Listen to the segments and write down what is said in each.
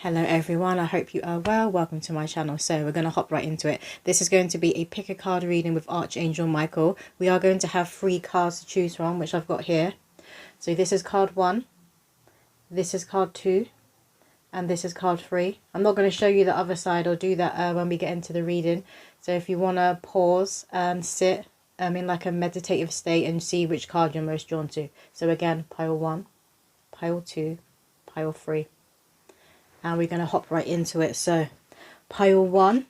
Hello everyone, I hope you are well. Welcome to my channel. So we're going to hop right into it. This is going to be a pick a card reading with Archangel Michael. We are going to have 3 cards to choose from, which I've got here. So this is card 1, this is card 2, and this is card 3. I'm not going to show you the other side. I'll do that when we get into the reading. So if you want to pause and sit in like a meditative state and see which card you're most drawn to. So again, pile 1, pile 2, pile 3. And we're going to hop right into it. So pile 1,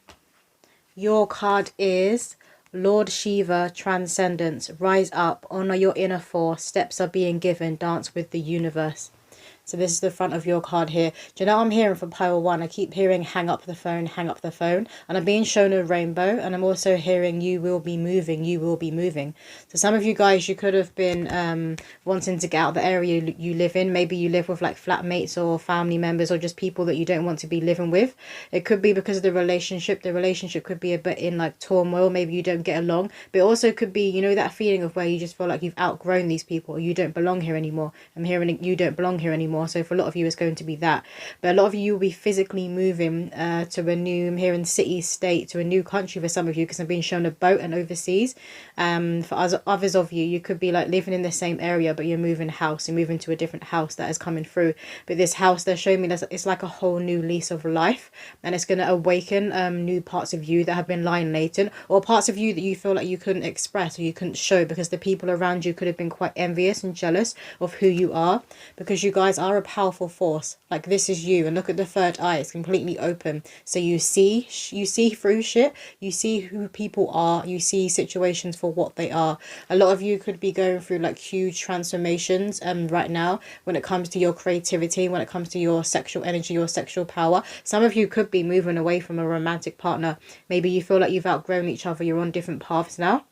your card is Lord Shiva, Transcendence. Rise up, honor your inner force. Steps are being given. Dance with the universe. So this is the front of your card here. Do you know what I'm hearing from pile 1? I keep hearing hang up the phone, hang up the phone. And I'm being shown a rainbow. And I'm also hearing you will be moving, you will be moving. So some of you guys, you could have been wanting to get out of the area you live in. Maybe you live with like flatmates or family members or just people that you don't want to be living with. It could be because of the relationship. The relationship could be a bit in like turmoil. Maybe you don't get along. But it also could be, you know, that feeling of where you just feel like you've outgrown these people or you don't belong here anymore. I'm hearing you don't belong here anymore. So for a lot of you, it's going to be that. But a lot of you will be physically moving to a new, I'm hearing city, state, to a new country for some of you, because I'm being shown a boat and overseas. For others of you, you could be like living in the same area, but you're moving house. You're moving to a different house that is coming through. But this house, they're showing me that it's like a whole new lease of life. And it's going to awaken new parts of you that have been lying latent, or parts of you that you feel like you couldn't express or you couldn't show because the people around you could have been quite envious and jealous of who you are, because you guys are a powerful force. Like, this is you, and look at the third eye, it's completely open. So you see through shit, you see who people are, you see situations for what they are. A lot of you could be going through like huge transformations right now when it comes to your creativity, when it comes to your sexual energy, your sexual power. Some of you could be moving away from a romantic partner. Maybe you feel like you've outgrown each other, you're on different paths now.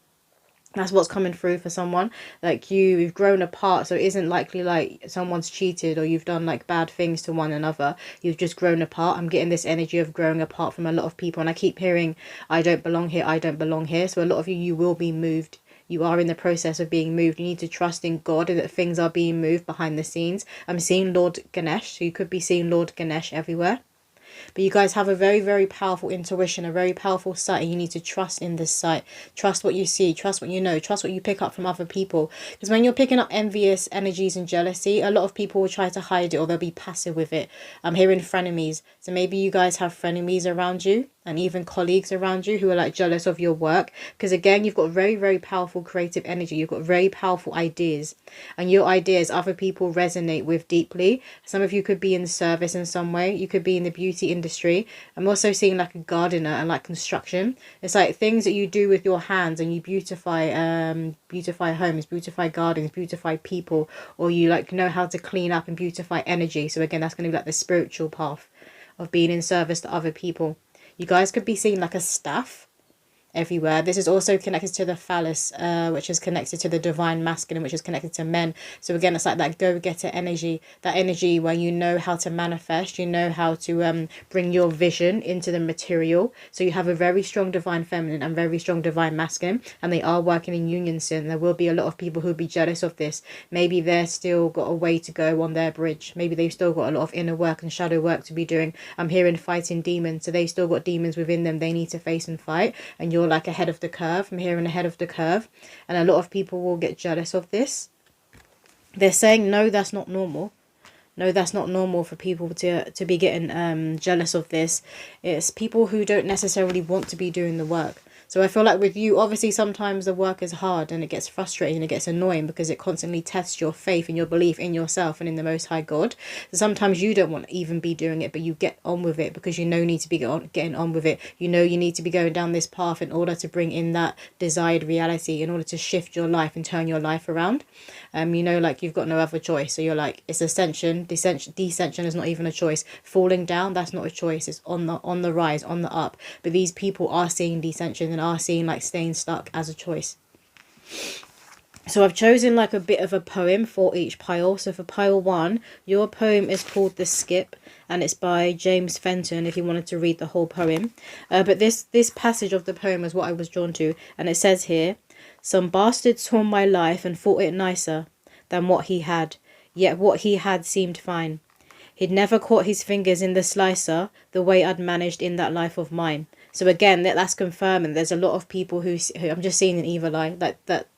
That's what's coming through for someone. Like, you've grown apart, so it isn't likely like someone's cheated or you've done like bad things to one another. You've just grown apart. I'm getting this energy of growing apart from a lot of people, and I keep hearing I don't belong here, I don't belong here. So a lot of you will be moved. You are in the process of being moved. You need to trust in God and that things are being moved behind the scenes. I'm seeing Lord Ganesh, so you could be seeing Lord Ganesh everywhere. But you guys have a very, very powerful intuition, a very powerful sight, and you need to trust in this sight. Trust what you see, trust what you know, trust what you pick up from other people. Because when you're picking up envious energies and jealousy, a lot of people will try to hide it, or they'll be passive with it. I'm hearing frenemies. So maybe you guys have frenemies around you, and even colleagues around you who are like jealous of your work. Because again, you've got very, very powerful creative energy. You've got very powerful ideas, and your ideas other people resonate with deeply. Some of you could be in service in some way. You could be in the beauty industry. I'm also seeing like a gardener and like construction. It's like things that you do with your hands, and you beautify homes, beautify gardens, beautify people, or you like know how to clean up and beautify energy. So again, that's going to be like the spiritual path of being in service to other people. You guys could be seeing like a staff everywhere. This is also connected to the phallus, which is connected to the divine masculine, which is connected to men. So again, it's like that go-getter energy, that energy where you know how to manifest, you know how to bring your vision into the material. So you have a very strong divine feminine and very strong divine masculine, and they are working in unison. There will be a lot of people who will be jealous of this. Maybe they're still got a way to go on their bridge. Maybe they've still got a lot of inner work and shadow work to be doing. I'm hearing fighting demons, so they've still got demons within them they need to face and fight, and you're like ahead of the curve. I'm hearing ahead of the curve, and a lot of people will get jealous of this. They're saying no, that's not normal. No, that's not normal for people to be getting jealous of this. It's people who don't necessarily want to be doing the work. So I feel like with you, obviously sometimes the work is hard and it gets frustrating and it gets annoying because it constantly tests your faith and your belief in yourself and in the Most High God. So sometimes you don't want to even be doing it, but you get on with it because you know you need to be getting on with it. You know you need to be going down this path in order to bring in that desired reality, in order to shift your life and turn your life around. You know, like you've got no other choice. So you're like, it's ascension. Descension is not even a choice. Falling down, that's not a choice. It's on the rise, on the up. But these people are seeing descension and are seeing like staying stuck as a choice. So I've chosen like a bit of a poem for each pile. So for pile 1, your poem is called The Skip, and it's by James Fenton if you wanted to read the whole poem. But this passage of the poem is what I was drawn to, and it says here, "Some bastard saw my life and thought it nicer than what he had, yet what he had seemed fine. He'd never caught his fingers in the slicer the way I'd managed in that life of mine. So again, that's confirming there's a lot of people who I'm just seeing an evil eye,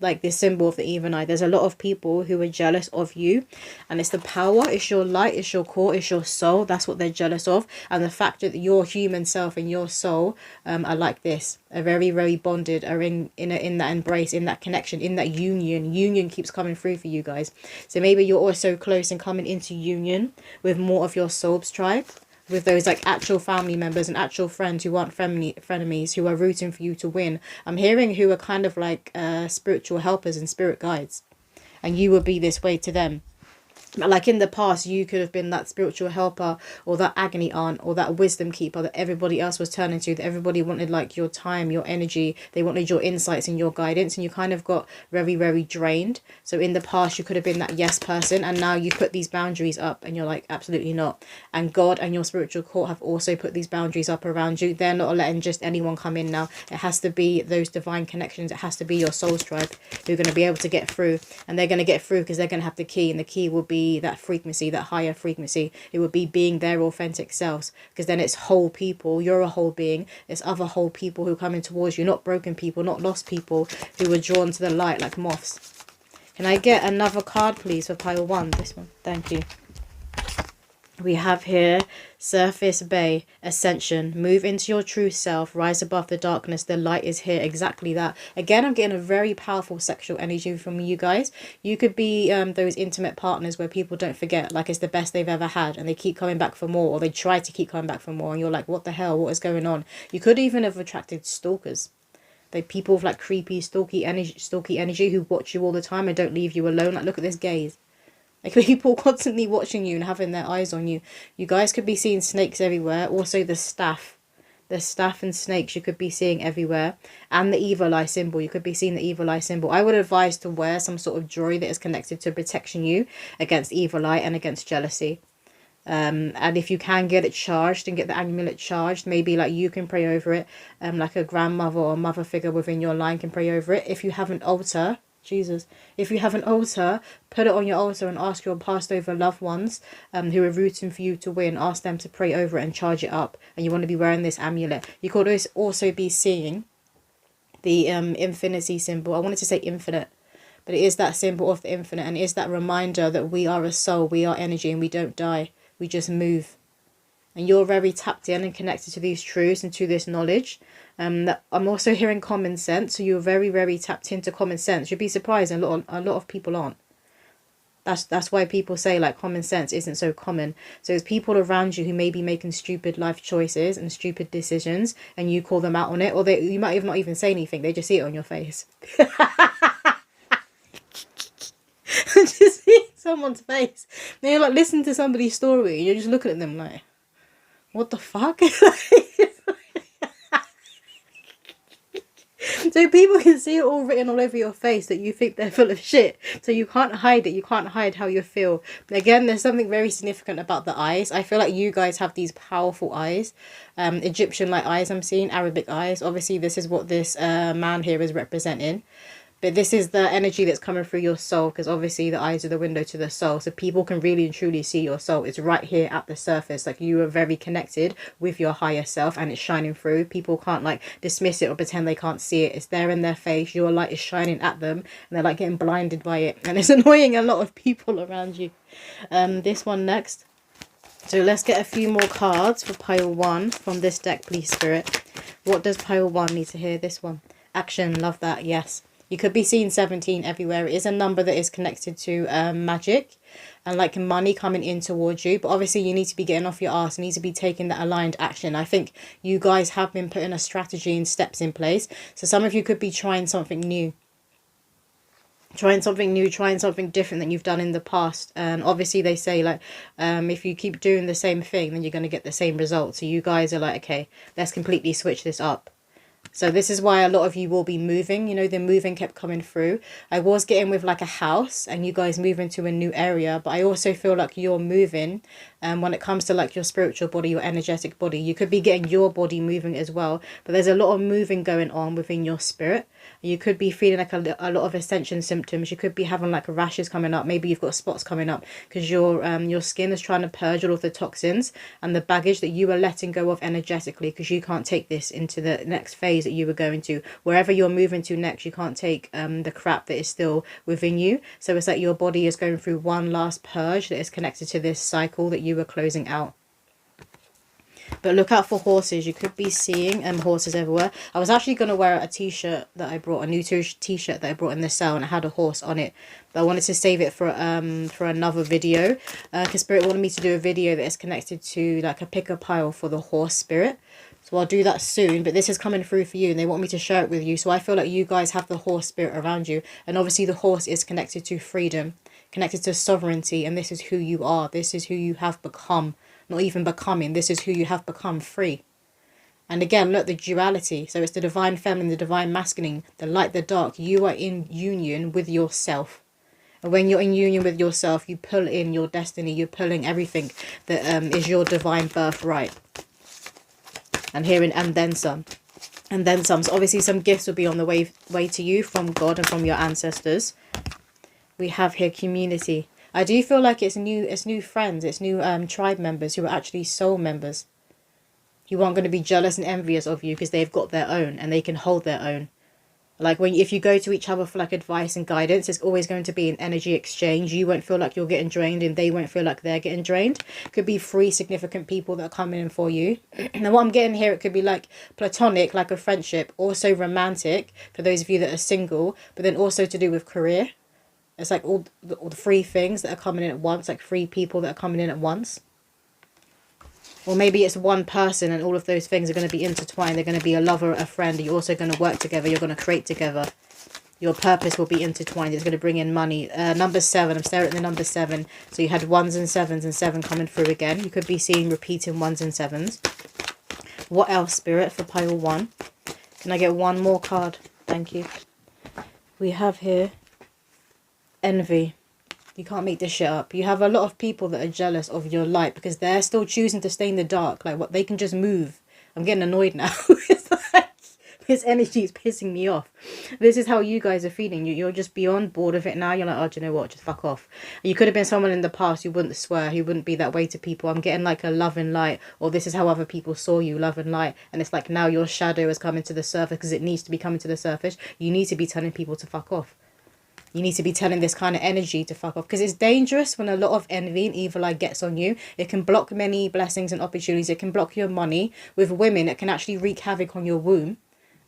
like this symbol of the evil eye. There's a lot of people who are jealous of you, and it's the power, it's your light, it's your core, it's your soul. That's what they're jealous of, and the fact that your human self and your soul are like this, are very, very bonded, are in that embrace, in that connection, in that union. Union keeps coming through for you guys. So maybe you're also close and coming into union with more of your soul's tribe, with those like actual family members and actual friends who aren't frenemies, who are rooting for you to win. I'm hearing who are kind of like spiritual helpers and spirit guides, and you will be this way to them. Like in the past, you could have been that spiritual helper or that agony aunt or that wisdom keeper that everybody else was turning to, that everybody wanted like your time, your energy, they wanted your insights and your guidance, and you kind of got very, very drained. So in the past, you could have been that yes person, and now you put these boundaries up and you're like, absolutely not. And God and your spiritual court have also put these boundaries up around you. They're not letting just anyone come in now. It has to be those divine connections. It has to be your soul's tribe who are going to be able to get through, and they're going to get through because they're going to have the key, and the key will be that frequency, that higher frequency. It would be being their authentic selves, because then it's whole people. You're a whole being. It's other whole people who are coming towards you, not broken people, not lost people who are drawn to the light like moths. Can I get another card please for pile 1? This one, thank you. We have here Surface Bay, Ascension. Move into your true self. Rise above the darkness. The light is here. Exactly that. Again, I'm getting a very powerful sexual energy from you guys. You could be those intimate partners where people don't forget, like it's the best they've ever had, and they keep coming back for more, or they try to keep coming back for more, and you're like, what the hell? What is going on? You could even have attracted stalkers. They people with like creepy, stalky energy who watch you all the time and don't leave you alone. Like, look at this gaze. Like people constantly watching you and having their eyes on you. You guys could be seeing snakes everywhere. Also the staff. The staff and snakes you could be seeing everywhere. And the evil eye symbol. You could be seeing the evil eye symbol. I would advise to wear some sort of jewelry that is connected to protection you against evil eye and against jealousy. And if you can get it charged and get the amulet charged, maybe like you can pray over it. Like a grandmother or mother figure within your line can pray over it. If you have an altar... Jesus, if you have an altar, put it on your altar and ask your passed over loved ones who are rooting for you to win. Ask them to pray over it and charge it up. And you want to be wearing this amulet. You could also be seeing the infinity symbol. I wanted to say infinite, but it is that symbol of the infinite, and it is that reminder that we are a soul, we are energy, and we don't die. We just move. And you're very tapped in and connected to these truths and to this knowledge. I'm also hearing common sense. So you're very, very tapped into common sense. You'd be surprised, a lot of people aren't. That's why people say like common sense isn't so common. So there's people around you who may be making stupid life choices and stupid decisions, and you call them out on it, or you might not even say anything. They just see it on your face. Just see someone's face. They like listen to somebody's story, and you're just looking at them like, what the fuck? So people can see it all written all over your face that you think they're full of shit. So you can't hide it. You can't hide how you feel. Again, there's something very significant about the eyes. I feel like you guys have these powerful eyes. Egyptian-like eyes I'm seeing. Arabic eyes. Obviously, this is what this man here is representing. But this is the energy that's coming through your soul, because obviously the eyes are the window to the soul. So people can really and truly see your soul. It's right here at the surface. Like you are very connected with your higher self, and it's shining through. People can't like dismiss it or pretend they can't see it. It's there in their face. Your light is shining at them, and they're like getting blinded by it. And it's annoying a lot of people around you. This one next. So let's get a few more cards for pile 1 from this deck, please, Spirit. What does pile 1 need to hear? This one. Action. Love that. Yes. You could be seeing 17 everywhere. It is a number that is connected to magic and like money coming in towards you. But obviously you need to be getting off your ass. You need to be taking that aligned action. I think you guys have been putting a strategy and steps in place. So some of you could be trying something new. Trying something new, trying something different than you've done in the past. And obviously they say like, if you keep doing the same thing, then you're going to get the same result. So you guys are like, okay, let's completely switch this up. So this is why a lot of you will be moving. You know, the moving kept coming through. I was getting with like a house and you guys move into a new area. But I also feel like you're moving when it comes to like your spiritual body, your energetic body. You could be getting your body moving as well. But there's a lot of moving going on within your spirit. You could be feeling like a lot of ascension symptoms. You could be having like rashes coming up. Maybe you've got spots coming up because your skin is trying to purge all of the toxins and the baggage that you are letting go of energetically, because you can't take this into the next phase that you were going to. Wherever you're moving to next, you can't take the crap that is still within you. So it's like your body is going through one last purge that is connected to this cycle that you were closing out. But look out for horses. You could be seeing horses everywhere. I was actually going to wear a t-shirt that I brought, a new t-shirt that I brought in the sale, and it had a horse on it. But I wanted to save it for another video. Because Spirit wanted me to do a video that is connected to like a pick a pile for the horse spirit. So I'll do that soon. But this is coming through for you and they want me to share it with you. So I feel like you guys have the horse spirit around you. And obviously the horse is connected to freedom, connected to sovereignty. And this is who you are. This is who you have become. Not even becoming, this is who you have become, free. And again, look, the duality. So it's the divine feminine, the divine masculine, the light, the dark. You are in union with yourself. And when you're in union with yourself, you pull in your destiny. You're pulling everything that is your divine birthright. And here in and then some. And then some. So obviously some gifts will be on the way to you from God and from your ancestors. We have here community. I do feel like it's new friends, it's new tribe members who are actually soul members. Who aren't going to be jealous and envious of you because they've got their own and they can hold their own. Like if you go to each other for like advice and guidance, it's always going to be an energy exchange. You won't feel like you're getting drained and they won't feel like they're getting drained. Could be 3 significant people that are coming in for you. And what I'm getting here, it could be like platonic, like a friendship, also romantic for those of you that are single, but then also to do with career. It's like all the 3 things that are coming in at once, like 3 people that are coming in at once. Or maybe it's one person and all of those things are going to be intertwined. They're going to be a lover, a friend. You're also going to work together. You're going to create together. Your purpose will be intertwined. It's going to bring in money. Number 7. I'm staring at the number 7. So you had 1s and 7s and 7 coming through again. You could be seeing repeating 1s and 7s. What else, Spirit, for pile 1? Can I get one more card? Thank you. We have here envy. You can't make this shit up. You have a lot of people that are jealous of your light because they're still choosing to stay in the dark. Like what, they can just move. I'm getting annoyed now. It's like, this energy is pissing me off. This is how you guys are feeling. You're just beyond bored of it now. You're like, oh, do you know what? Just fuck off. You could have been someone in the past who wouldn't swear, who wouldn't be that way to people. I'm getting like a love and light, or this is how other people saw you, love and light. And it's like now your shadow is coming to the surface because it needs to be coming to the surface. You need to be telling people to fuck off. You need to be telling this kind of energy to fuck off, because it's dangerous when a lot of envy and evil eye gets on you. It can block many blessings and opportunities. It can block your money. With women, it can actually wreak havoc on your womb,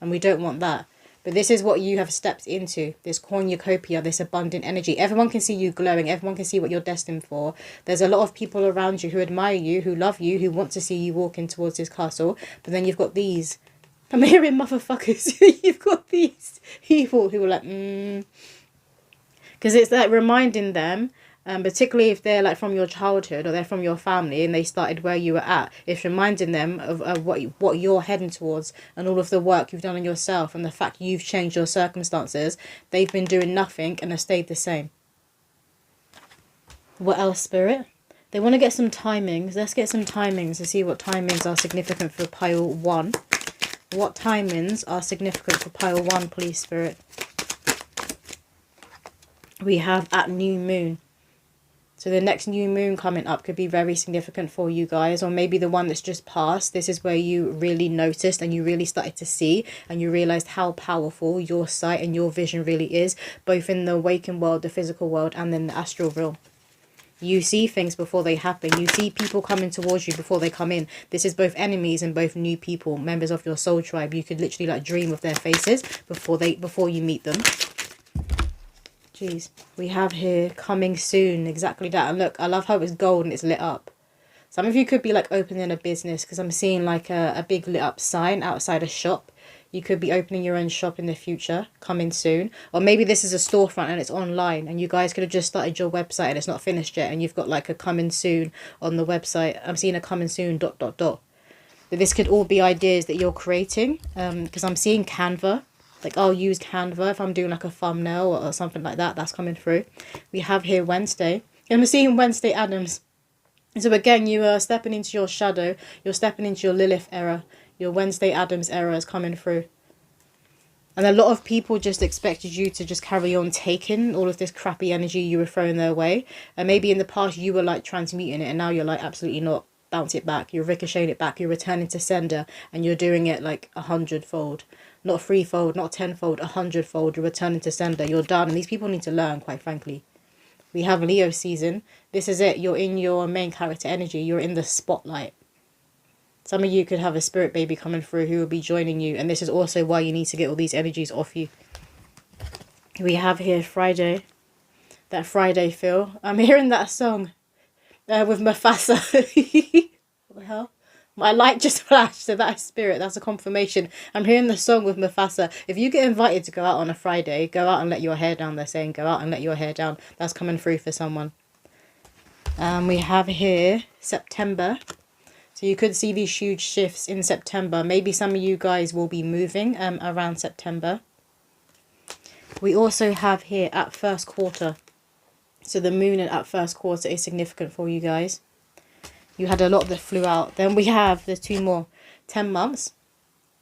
and we don't want that. But this is what you have stepped into, this cornucopia, this abundant energy. Everyone can see you glowing. Everyone can see what you're destined for. There's a lot of people around you who admire you, who love you, who want to see you walking towards this castle. But then you've got these, I'm hearing motherfuckers. You've got these people who are like, Because it's like reminding them, particularly if they're like from your childhood or they're from your family and they started where you were at, it's reminding them of what you're heading towards and all of the work you've done on yourself and the fact you've changed your circumstances. They've been doing nothing and have stayed the same. What else, Spirit? They want to get some timings. Let's get some timings to see what timings are significant for pile 1. What timings are significant for pile 1, please, Spirit? We have at new moon. So the next new moon coming up could be very significant for you guys, or maybe the one that's just passed. This is where you really noticed and you really started to see and you realized how powerful your sight and your vision really is, both in the waking world, the physical world, and then the astral realm. You see things before they happen. You see people coming towards you before they come in. This is both enemies and both new people, members of your soul tribe. You could literally like dream of their faces before you meet them. Jeez. We have here coming soon, exactly that. And look, I love how it's gold and it's lit up. Some of you could be like opening a business, because I'm seeing like a big lit up sign outside a shop. You could be opening your own shop in the future, coming soon. Or maybe this is a storefront and it's online and you guys could have just started your website and it's not finished yet and you've got like a coming soon on the website. I'm seeing a coming soon ... But this could all be ideas that you're creating, because I'm seeing Canva. Like I'll use Canva if I'm doing like a thumbnail or something like that. That's coming through. We have here Wednesday. And we're seeing Wednesday Addams. So again, you are stepping into your shadow. You're stepping into your Lilith era. Your Wednesday Addams era is coming through. And a lot of people just expected you to just carry on taking all of this crappy energy you were throwing their way. And maybe in the past you were like transmuting it, and now you're like, absolutely not. Bounce it back. You're ricocheting it back. You're returning to sender, and you're doing it like 100-fold. Not threefold, not 10-fold, 100-fold. You're returning to sender. You're done. And these people need to learn, quite frankly. We have Leo season. This is it. You're in your main character energy. You're in the spotlight. Some of you could have a spirit baby coming through who will be joining you. And this is also why you need to get all these energies off you. We have here Friday. That Friday feel. I'm hearing that song with Mufasa. What the hell? My light just flashed, so that is spirit. That's a confirmation. I'm hearing the song with Mufasa. If you get invited to go out on a Friday, go out and let your hair down. They're saying go out and let your hair down. That's coming through for someone. We have here September. So you could see these huge shifts in September. Maybe some of you guys will be moving around September. We also have here at first quarter. So the moon at first quarter is significant for you guys. You had a lot that flew out. Then we have, there's 2 more, 10 months.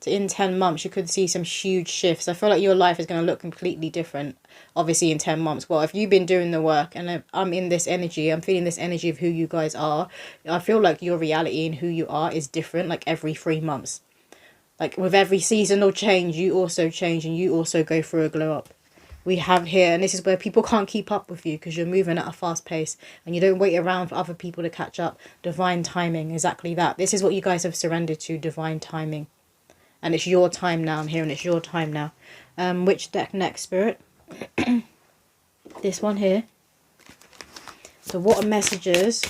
So in 10 months, you could see some huge shifts. I feel like your life is going to look completely different, obviously, in 10 months. Well, if you've been doing the work and I'm in this energy, I'm feeling this energy of who you guys are. I feel like your reality and who you are is different, like every 3 months. Like with every seasonal change, you also change and you also go through a glow up. We have here, and this is where people can't keep up with you because you're moving at a fast pace and you don't wait around for other people to catch up. Divine timing, exactly that. This is what you guys have surrendered to, divine timing. And it's your time now. I'm hearing it's your time now. Which deck next, Spirit? This one here. So what messages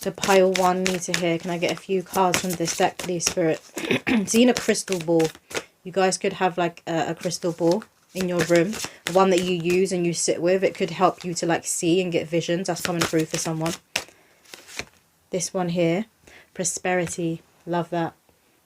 do pile 1 need to hear? Can I get a few cards from this deck, please, Spirit? Seeing a crystal ball. You guys could have like a crystal ball in your room, one that you use and you sit with. It could help you to like see and get visions. That's coming through for someone. This one here, prosperity. Love that.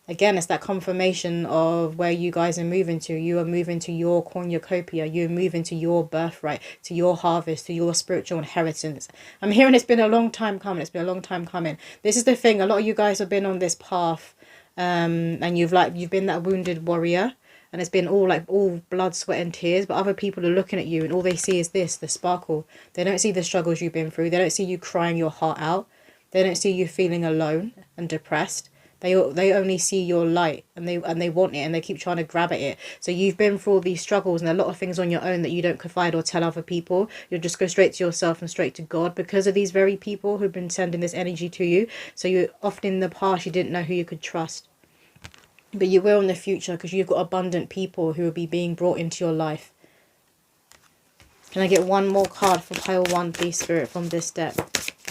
Again, it's that confirmation of where you guys are moving to. You are moving to your cornucopia. You're moving to your birthright, to your harvest, to your spiritual inheritance. I'm hearing it's been a long time coming. It's been a long time coming. This is the thing. A lot of you guys have been on this path, and you've been that wounded warrior. And it's been all blood, sweat and tears. But other people are looking at you and all they see is this, the sparkle. They don't see the struggles you've been through. They don't see you crying your heart out. They don't see you feeling alone and depressed. They only see your light and they want it and they keep trying to grab at it. So you've been through all these struggles and a lot of things on your own that you don't confide or tell other people. You'll just go straight to yourself and straight to God because of these very people who've been sending this energy to you. So you often in the past you didn't know who you could trust. But you will in the future because you've got abundant people who will be being brought into your life. Can I get one more card for pile 1, please, Spirit, from this deck?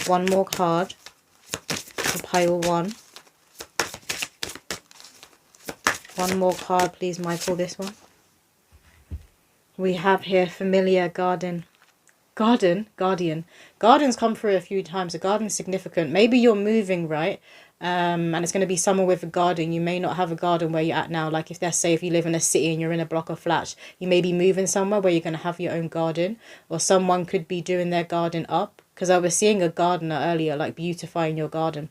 One more card for pile 1. One more card, please, Michael, this one. We have here familiar garden. Guardian. Garden's come through a few times. A garden's significant. Maybe you're moving, right? And it's going to be somewhere with a garden. You may not have a garden where you're at now. Like if let's say if you live in a city and you're in a block of flats, you may be moving somewhere where you're going to have your own garden. Or someone could be doing their garden up. Because I was seeing a gardener earlier, like beautifying your garden.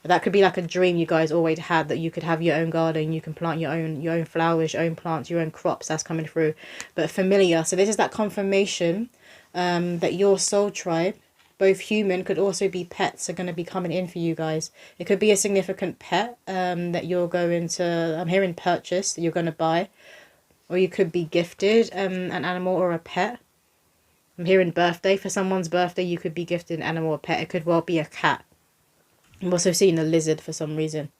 That could be like a dream you guys always had, that you could have your own garden, you can plant your own flowers, your own plants, your own crops. That's coming through. But familiar. So this is that confirmation that your soul tribe, both human, could also be pets, are going to be coming in for you guys. It could be a significant pet that you're going to, I'm hearing purchase, that you're going to buy. Or you could be gifted an animal or a pet. I'm hearing birthday. For someone's birthday, you could be gifted an animal or pet. It could well be a cat. I'm also seeing a lizard for some reason.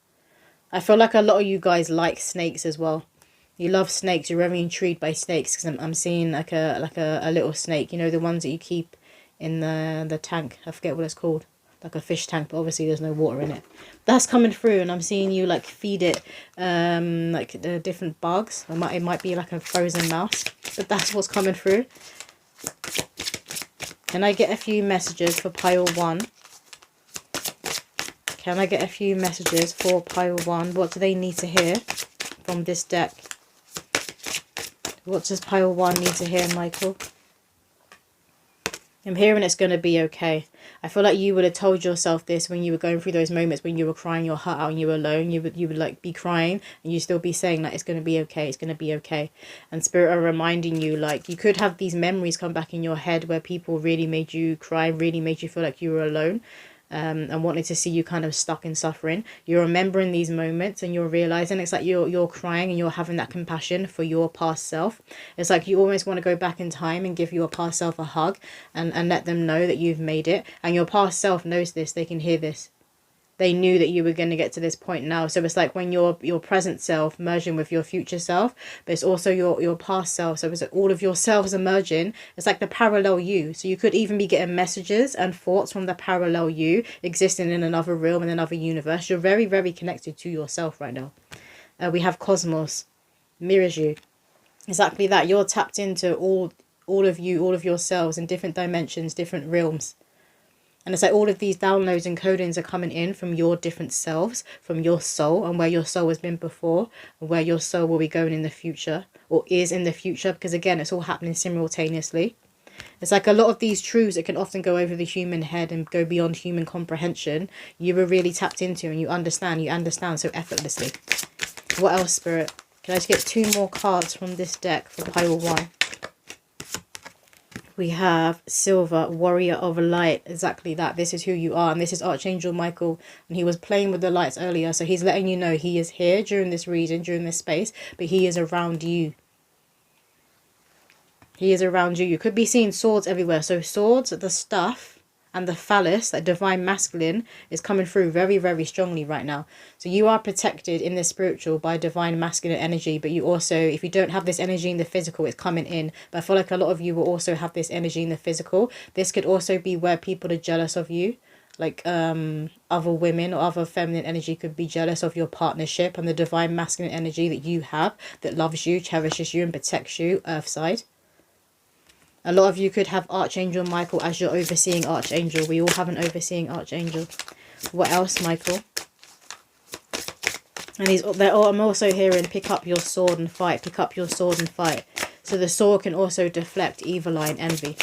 I feel like a lot of you guys like snakes as well. You love snakes. You're very intrigued by snakes because I'm seeing like a little snake. You know, the ones that you keep in the tank. I forget what it's called. Like a fish tank, but obviously there's no water in it. That's coming through, and I'm seeing you like feed it like the different bugs. It might be like a frozen mouse, but that's what's coming through. Can I get a few messages for pile 1? Can I get a few messages for pile 1? What do they need to hear from this deck? What does pile 1 need to hear, Michael? I'm hearing it's going to be okay. I feel like you would have told yourself this when you were going through those moments when you were crying your heart out and you were alone. You would like be crying and you still be saying like, it's going to be okay, it's going to be okay. And spirit are reminding you, like, you could have these memories come back in your head where people really made you cry, really made you feel like you were alone. And wanted to see you kind of stuck in suffering. You're remembering these moments and you're realizing it's like you're crying and you're having that compassion for your past self. It's like you almost want to go back in time and give your past self a hug and let them know that you've made it. And your past self knows this, they can hear this. They knew that you were going to get to this point now. So it's like when your present self merging with your future self, but it's also your past self. So it's like all of your selves are merging. It's like the parallel you. So you could even be getting messages and thoughts from the parallel you existing in another realm, in another universe. You're very, very connected to yourself right now. We have cosmos, mirrors you. Exactly that. You're tapped into all of you, all of yourselves in different dimensions, different realms. And it's like all of these downloads and codings are coming in from your different selves, from your soul, and where your soul has been before, and where your soul will be going in the future, or is in the future, because again, it's all happening simultaneously. It's like a lot of these truths that can often go over the human head and go beyond human comprehension, you were really tapped into and you understand so effortlessly. What else, Spirit? Can I just get 2 more cards from this deck for pile 1? We have Silver, Warrior of Light. Exactly that. This is who you are. And this is Archangel Michael. And he was playing with the lights earlier. So he's letting you know he is here during this reading, during this space. But he is around you. He is around you. You could be seeing swords everywhere. So swords, the stuff, and the phallus, that divine masculine, is coming through very, very strongly right now. So you are protected in the spiritual by divine masculine energy, but you also, if you don't have this energy in the physical, it's coming in. But I feel like a lot of you will also have this energy in the physical. This could also be where people are jealous of you. Like other women or other feminine energy could be jealous of your partnership and the divine masculine energy that you have, that loves you, cherishes you and protects you, earth side. A lot of you could have Archangel Michael as your overseeing Archangel. We all have an overseeing Archangel. What else, Michael? And I'm also hearing pick up your sword and fight. Pick up your sword and fight. So the sword can also deflect evil eye and envy.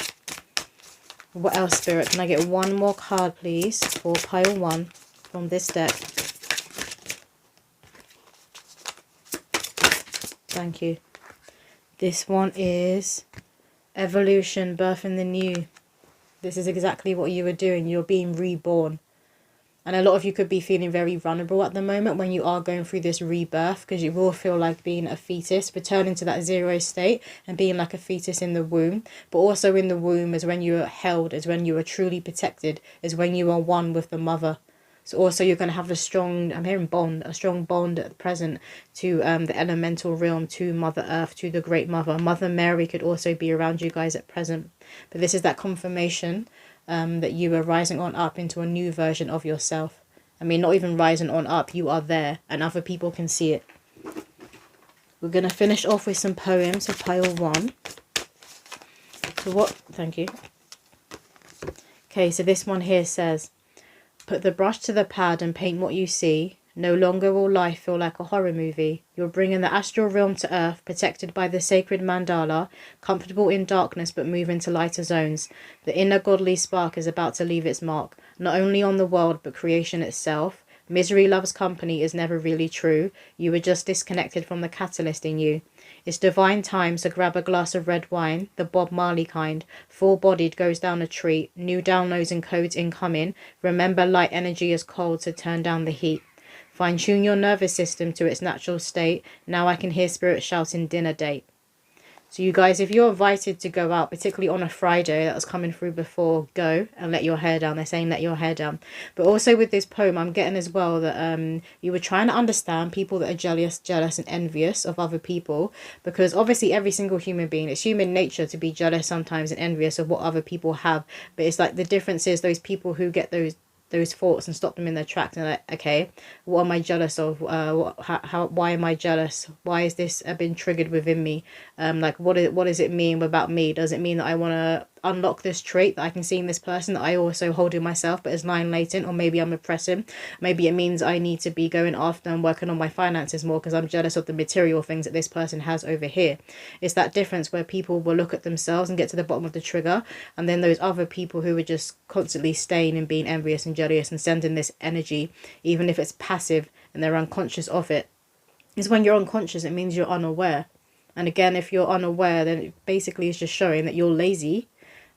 What else, Spirit? Can I get 1 more card, please, for pile 1 from this deck? Thank you. This one is Evolution, birthing the new. This is exactly what you were doing. You're being reborn. And a lot of you could be feeling very vulnerable at the moment when you are going through this rebirth, because you will feel like being a fetus, returning to that 0 state and being like a fetus in the womb. But also in the womb is when you are held, is when you are truly protected, is when you are one with the mother. So also you're going to have a strong, I'm hearing bond, a strong bond at present to the elemental realm, to Mother Earth, to the Great Mother. Mother Mary could also be around you guys at present. But this is that confirmation that you are rising on up into a new version of yourself. I mean, not even rising on up, you are there and other people can see it. We're going to finish off with some poems of pile 1. So what, thank you. Okay, so this one here says, put the brush to the pad and paint what you see. No longer will life feel like a horror movie. You're bringing the astral realm to earth, protected by the sacred mandala, comfortable in darkness but moving to lighter zones. The inner godly spark is about to leave its mark, not only on the world but creation itself. Misery loves company is never really true. You were just disconnected from the catalyst in you. It's divine time, so grab a glass of red wine, the Bob Marley kind. Full-bodied goes down a treat. New downloads and codes incoming. Remember, light energy is cold, so turn down the heat. Fine-tune your nervous system to its natural state. Now I can hear spirit shouting dinner date. So you guys, if you're invited to go out, particularly on a Friday, that was coming through before, go and let your hair down. They're saying let your hair down. But also with this poem, I'm getting as well that you were trying to understand people that are jealous and envious of other people. Because obviously every single human being, it's human nature to be jealous sometimes and envious of what other people have. But it's like the difference is those people who get those thoughts and stop them in their tracks and like, okay, what am I jealous of? Why am I jealous? Why is this been triggered within me? Like what does it mean about me? Does it mean that I want to unlock this trait that I can see in this person that I also hold in myself but is lying latent, or maybe I'm oppressing. Maybe it means I need to be going after and working on my finances more because I'm jealous of the material things that this person has over here. It's that difference where people will look at themselves and get to the bottom of the trigger, and then those other people who are just constantly staying and being envious and jealous and sending this energy, even if it's passive and they're unconscious of it. Is when you're unconscious, it means you're unaware. And again, if you're unaware, then it basically is just showing that you're lazy,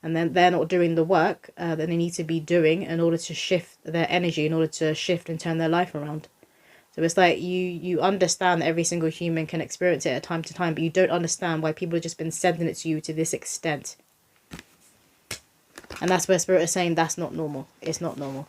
and then they're not doing the work that they need to be doing in order to shift their energy, in order to shift and turn their life around. So it's like you understand that every single human can experience it at time to time, but you don't understand why people have just been sending it to you to this extent. And that's where Spirit is saying that's not normal. It's not normal.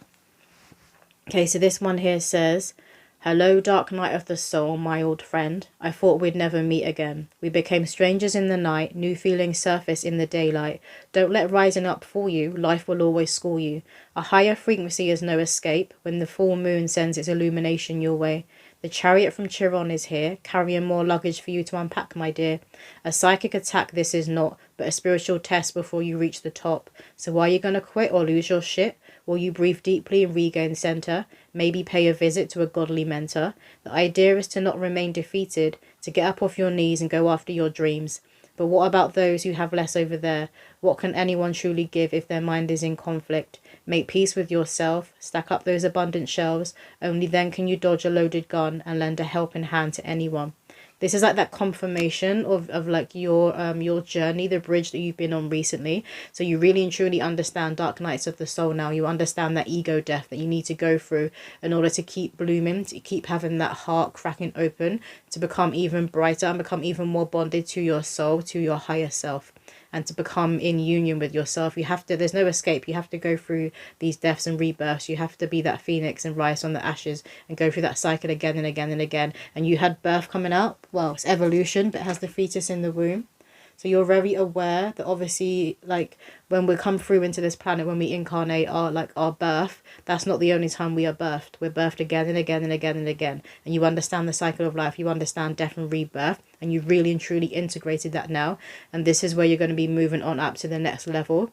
Okay, so this one here says, hello, dark night of the soul, my old friend. I thought we'd never meet again. We became strangers in the night, new feelings surface in the daylight. Don't let rising up fool you, life will always school you. A higher frequency is no escape when the full moon sends its illumination your way. The chariot from Chiron is here, carrying more luggage for you to unpack, my dear. A psychic attack this is not, but a spiritual test before you reach the top. So are you going to quit or lose your shit? Will you breathe deeply and regain center? Maybe pay a visit to a godly mentor? The idea is to not remain defeated, to get up off your knees and go after your dreams. But what about those who have less over there? What can anyone truly give if their mind is in conflict? Make peace with yourself, stack up those abundant shelves. Only then can you dodge a loaded gun and lend a helping hand to anyone. This is like that confirmation of like your journey, the bridge that you've been on recently. So you really and truly understand dark nights of the soul now. You understand that ego death that you need to go through in order to keep blooming, to keep having that heart cracking open, to become even brighter and become even more bonded to your soul, to your higher self, and to become in union with yourself. You have to, there's no escape. You have to go through these deaths and rebirths. You have to be that phoenix and rise from the ashes and go through that cycle again and again and again. And you had birth coming out. Well, it's evolution, but it has the fetus in the womb. So you're very aware that obviously, like, when we come through into this planet, when we incarnate our birth, that's not the only time we are birthed. We're birthed again and again and again and again. And you understand the cycle of life. You understand death and rebirth. And you've really and truly integrated that now. And this is where you're going to be moving on up to the next level.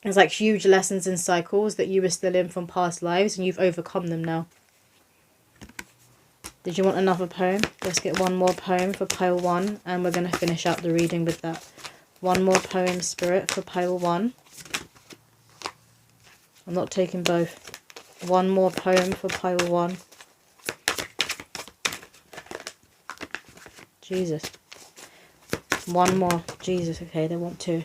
It's like huge lessons and cycles that you were still in from past lives, and you've overcome them now. Did you want another poem? Let's get one more poem for pile 1, and we're going to finish out the reading with that. One more poem, Spirit, for pile 1. I'm not taking both. One more poem for pile 1. Jesus. One more. Jesus, okay, they want 2.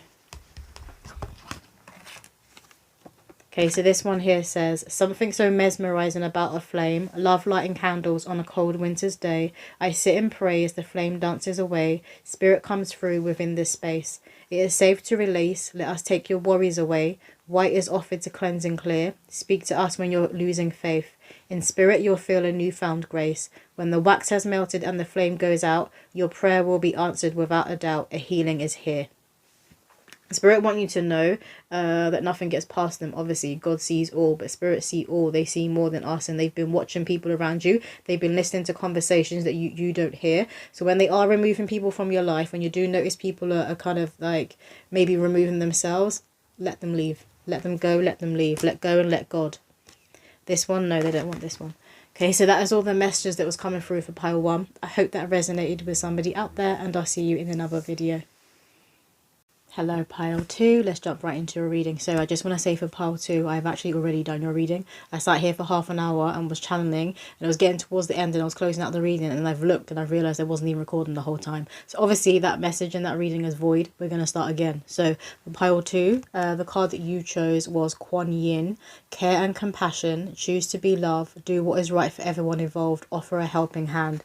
Okay, so this one here says, something so mesmerizing about a flame, love lighting candles on a cold winter's day. I sit and pray as the flame dances away. Spirit comes through within this space. It is safe to release. Let us take your worries away. White is offered to cleanse and clear. Speak to us when you're losing faith. In spirit, you'll feel a newfound grace. When the wax has melted and the flame goes out, your prayer will be answered without a doubt. A healing is here. Spirit want you to know that nothing gets past them. Obviously, God sees all, but Spirit see all. They see more than us, and they've been watching people around you. They've been listening to conversations that you don't hear. So when they are removing people from your life, when you do notice people are kind of like maybe removing themselves, let them leave. Let them go, let them leave. Let go and let God. This one, no, they don't want this one. Okay, so that is all the messages that was coming through for pile 1. I hope that resonated with somebody out there, and I'll see you in another video. Hello, pile 2. Let's jump right into a reading. So I just want to say for pile 2, I've actually already done your reading. I sat here for half an hour and was channeling, and it was getting towards the end and I was closing out the reading, and I've looked and I've realised I wasn't even recording the whole time. So obviously that message and that reading is void. We're going to start again. So for pile 2, the card that you chose was Kuan Yin. Care and compassion. Choose to be love. Do what is right for everyone involved. Offer a helping hand.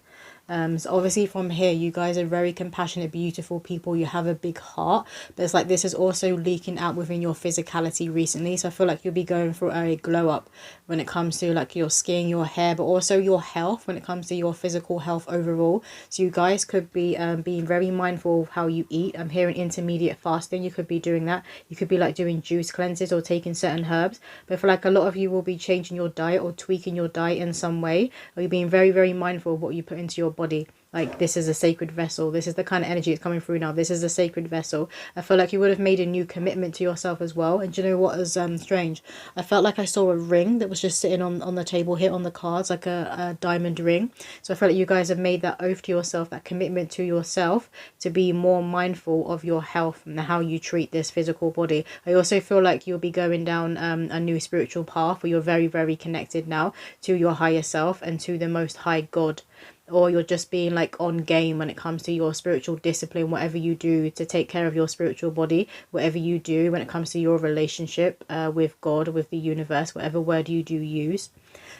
So obviously from here, you guys are very compassionate, beautiful people. You have a big heart, but it's like this is also leaking out within your physicality recently. So I feel like you'll be going through a glow up when it comes to like your skin, your hair, but also your health when it comes to your physical health overall. So you guys could be being very mindful of how you eat. I'm hearing intermediate fasting. You could be doing that. You could be like doing juice cleanses or taking certain herbs. But I feel like a lot of you will be changing your diet or tweaking your diet in some way. Or you're being very, very mindful of what you put into your body. Like, this is a sacred vessel. This is the kind of energy that's coming through now. This is a sacred vessel. I feel like you would have made a new commitment to yourself as well. And do you know what is strange? I felt like I saw a ring that was just sitting on the table here on the cards, like a diamond ring. So I feel like you guys have made that oath to yourself, that commitment to yourself, to be more mindful of your health and how you treat this physical body. I also feel like you'll be going down a new spiritual path where you're very, very connected now to your higher self and to the Most High God. Or you're just being like on game when it comes to your spiritual discipline, whatever you do to take care of your spiritual body, whatever you do when it comes to your relationship with God, with the universe, whatever word you do use.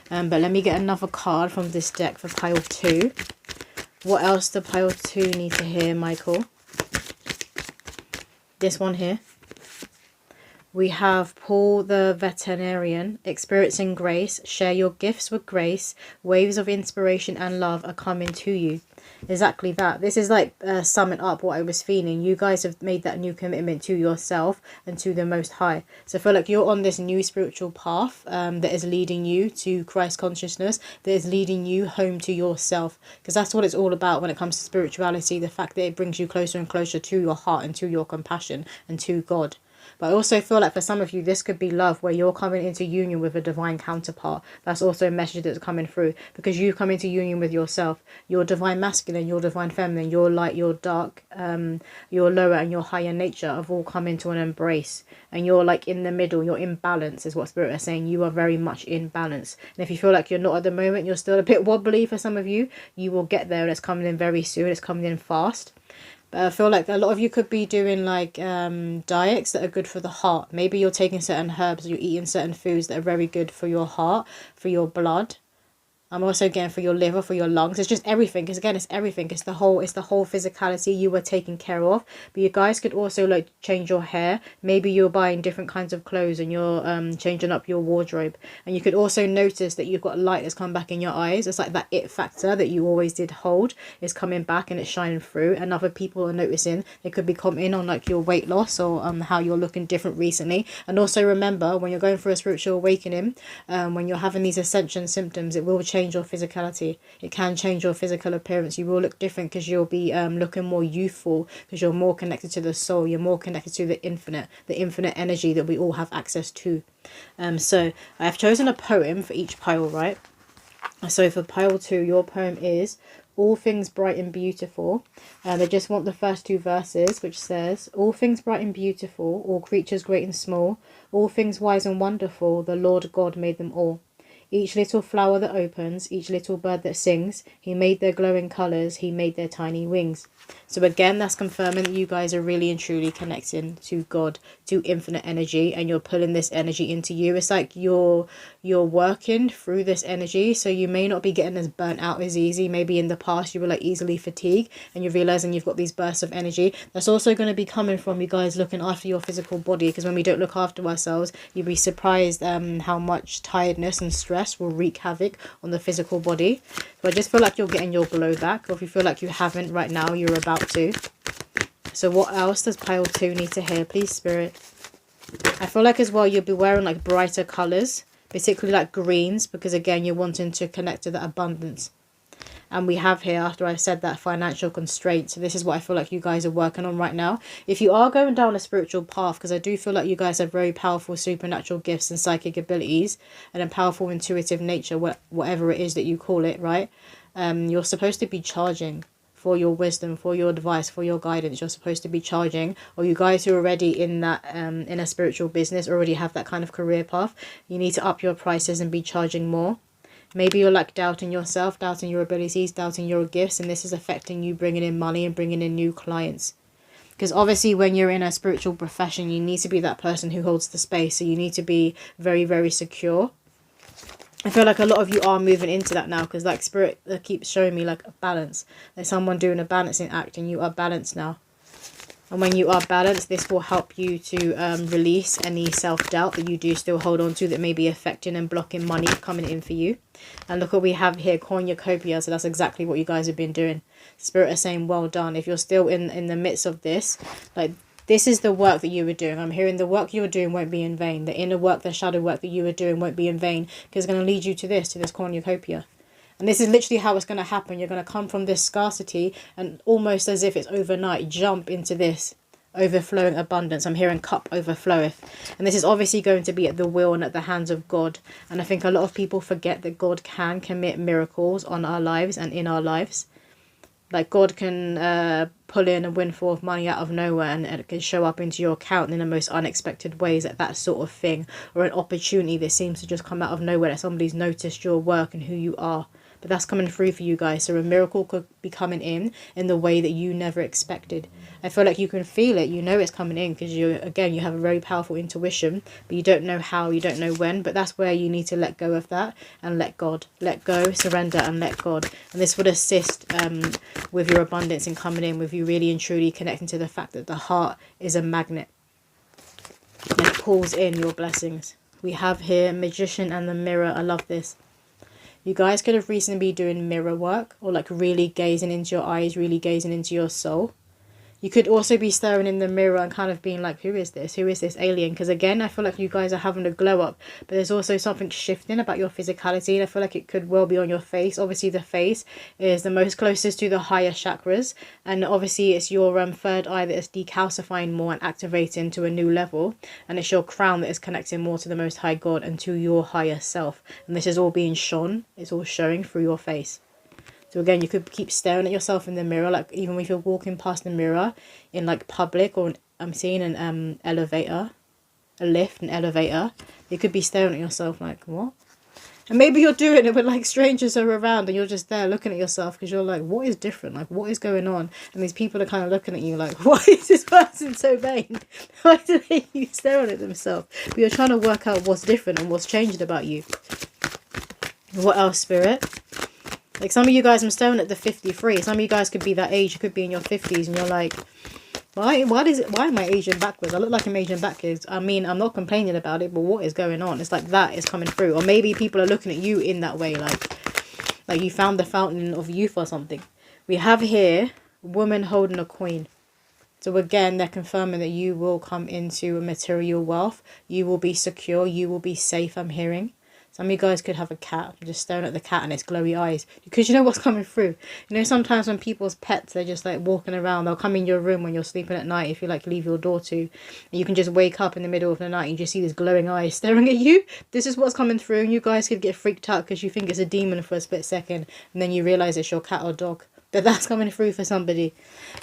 But let me get another card from this deck for pile 2. What else does pile 2 need to hear, Michael? This one here. We have Paul the veterinarian, experiencing grace, share your gifts with grace, waves of inspiration and love are coming to you. Exactly that. This is like summing up what I was feeling. You guys have made that new commitment to yourself and to the Most High. So I feel like you're on this new spiritual path that is leading you to Christ consciousness, that is leading you home to yourself. Because that's what it's all about when it comes to spirituality, the fact that it brings you closer and closer to your heart and to your compassion and to God. But I also feel like for some of you, this could be love, where you're coming into union with a divine counterpart. That's also a message that's coming through, because you come into union with yourself. Your divine masculine, your divine feminine, your light, your dark, your lower and your higher nature have all come into an embrace. And you're like in the middle, you're in balance is what Spirit is saying. You are very much in balance. And if you feel like you're not at the moment, you're still a bit wobbly for some of you, you will get there, and it's coming in very soon. It's coming in fast. But I feel like a lot of you could be doing like diets that are good for the heart. Maybe you're taking certain herbs, you're eating certain foods that are very good for your heart, for your blood. I'm also getting for your liver, for your lungs. It's just everything. Because again, it's everything. It's the whole physicality you were taking care of. But you guys could also like change your hair. Maybe you're buying different kinds of clothes and you're changing up your wardrobe. And you could also notice that you've got light that's come back in your eyes. It's like that it factor that you always did hold is coming back and it's shining through. And other people are noticing. They could be commenting on like your weight loss or how you're looking different recently. And also remember, when you're going through a spiritual awakening, when you're having these ascension symptoms, it will change your physicality. It can change your physical appearance. You will look different because you'll be looking more youthful, because you're more connected to the soul. You're more connected to the infinite energy that we all have access to. So I have chosen a poem for each pile, right? So for pile 2, your poem is All Things Bright and Beautiful. And I just want the first 2 verses, which says, all things bright and beautiful, all creatures great and small, all things wise and wonderful, the Lord God made them all. Each little flower that opens, each little bird that sings, he made their glowing colours, he made their tiny wings. So again, that's confirming that you guys are really and truly connecting to God, to infinite energy, and you're pulling this energy into you. It's like you're working through this energy, so you may not be getting as burnt out as easy. Maybe in the past you were like easily fatigued, and you're realizing you've got these bursts of energy. That's also going to be coming from you guys looking after your physical body, because when we don't look after ourselves, you'll be surprised how much tiredness and stress will wreak havoc on the physical body. So I just feel like you're getting your glow back, or if you feel like you haven't right now, you're about to. So what else does pile 2 need to hear, please, Spirit? I feel like as well you'll be wearing like brighter colours, particularly like greens, because again you're wanting to connect to that abundance. And we have here, after I said that, financial constraint. So this is what I feel like you guys are working on right now. If you are going down a spiritual path, because I do feel like you guys have very powerful supernatural gifts and psychic abilities and a powerful intuitive nature, whatever it is that you call it, right? You're supposed to be charging for your wisdom, for your advice, for your guidance. You're supposed to be charging. Or you guys who are already in that in a spiritual business, already have that kind of career path, you need to up your prices and be charging more. Maybe you're like doubting yourself, doubting your abilities, doubting your gifts, and this is affecting you bringing in money and bringing in new clients. Because obviously when you're in a spiritual profession, you need to be that person who holds the space. So you need to be very, very secure. I feel like a lot of you are moving into that now, because like Spirit keeps showing me like a balance. There's someone doing a balancing act and you are balanced now. And when you are balanced, this will help you to release any self-doubt that you do still hold on to that may be affecting and blocking money coming in for you. And look what we have here, cornucopia. So that's exactly what you guys have been doing. Spirit is saying, well done. If you're still in the midst of this, like this is the work that you were doing. I'm hearing the work you were doing won't be in vain. The inner work, the shadow work that you were doing won't be in vain, because it's going to lead you to this cornucopia. And this is literally how it's going to happen. You're going to come from this scarcity and almost as if it's overnight, jump into this overflowing abundance. I'm hearing cup overfloweth. And this is obviously going to be at the will and at the hands of God. And I think a lot of people forget that God can commit miracles on our lives and in our lives. Like God can pull in a windfall of money out of nowhere, and it can show up into your account in the most unexpected ways, like that sort of thing. Or an opportunity that seems to just come out of nowhere, that somebody's noticed your work and who you are. But that's coming through for you guys. So a miracle could be coming in the way that you never expected. I feel like you can feel it. You know it's coming in because you have a very powerful intuition, but you don't know how, you don't know when. But that's where you need to let go of that and let God. Let go, surrender and let God. And this would assist with your abundance in coming in, with you really and truly connecting to the fact that the heart is a magnet. And it pulls in your blessings. We have here Magician and the Mirror. I love this. You guys could have recently been doing mirror work, or like really gazing into your eyes, really gazing into your soul. You could also be staring in the mirror and kind of being like, who is this? Who is this alien? Because again, I feel like you guys are having a glow up, but there's also something shifting about your physicality. And I feel like it could well be on your face. Obviously, the face is the most closest to the higher chakras. And obviously, it's your third eye that is decalcifying more and activating to a new level. And it's your crown that is connecting more to the Most High God and to your higher self. And this is all being shone. It's all showing through your face. So again, you could keep staring at yourself in the mirror, like even if you're walking past the mirror in like public, or I'm seeing an elevator, a lift, an elevator. You could be staring at yourself like, what? And maybe you're doing it, but like strangers are around and you're just there looking at yourself because you're like, what is different? Like, what is going on? And these people are kind of looking at you like, why is this person so vain? Why do they keep staring at themselves? But you're trying to work out what's different and what's changed about you. What else, Spirit? Like some of you guys, I'm staring at the 53. Some of you guys could be that age. You could be in your 50s and you're like, why am I aging backwards? I look like I'm aging backwards. I mean, I'm not complaining about it, but what is going on? It's like that is coming through. Or maybe people are looking at you in that way, like you found the fountain of youth or something. We have here a woman holding a coin. So again, they're confirming that you will come into a material wealth. You will be secure. You will be safe, I'm hearing. Some of you guys could have a cat. I'm just staring at the cat and its glowy eyes. Because you know what's coming through. You know, sometimes when people's pets, they're just like walking around. They'll come in your room when you're sleeping at night if you like leave your door to. And you can just wake up in the middle of the night and you just see this glowing eyes staring at you. This is what's coming through. And you guys could get freaked out because you think it's a demon for a split second. And then you realise it's your cat or dog. But that's coming through for somebody.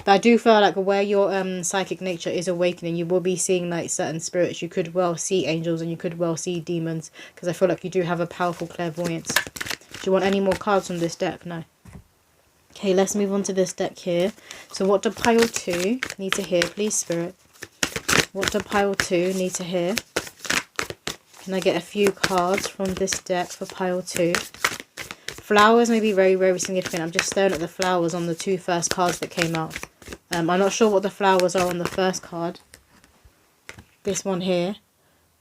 But I do feel like where your psychic nature is awakening, you will be seeing like certain spirits. You could well see angels and you could well see demons. Because I feel like you do have a powerful clairvoyance. Do you want any more cards from this deck? No. Okay, let's move on to this deck here. So what do pile 2 need to hear, please, Spirit? What do pile 2 need to hear? Can I get a few cards from this deck for pile 2? Flowers may be very, very significant. I'm just staring at the flowers on the 2 first cards that came out. I'm not sure what the flowers are on the first card. This one here.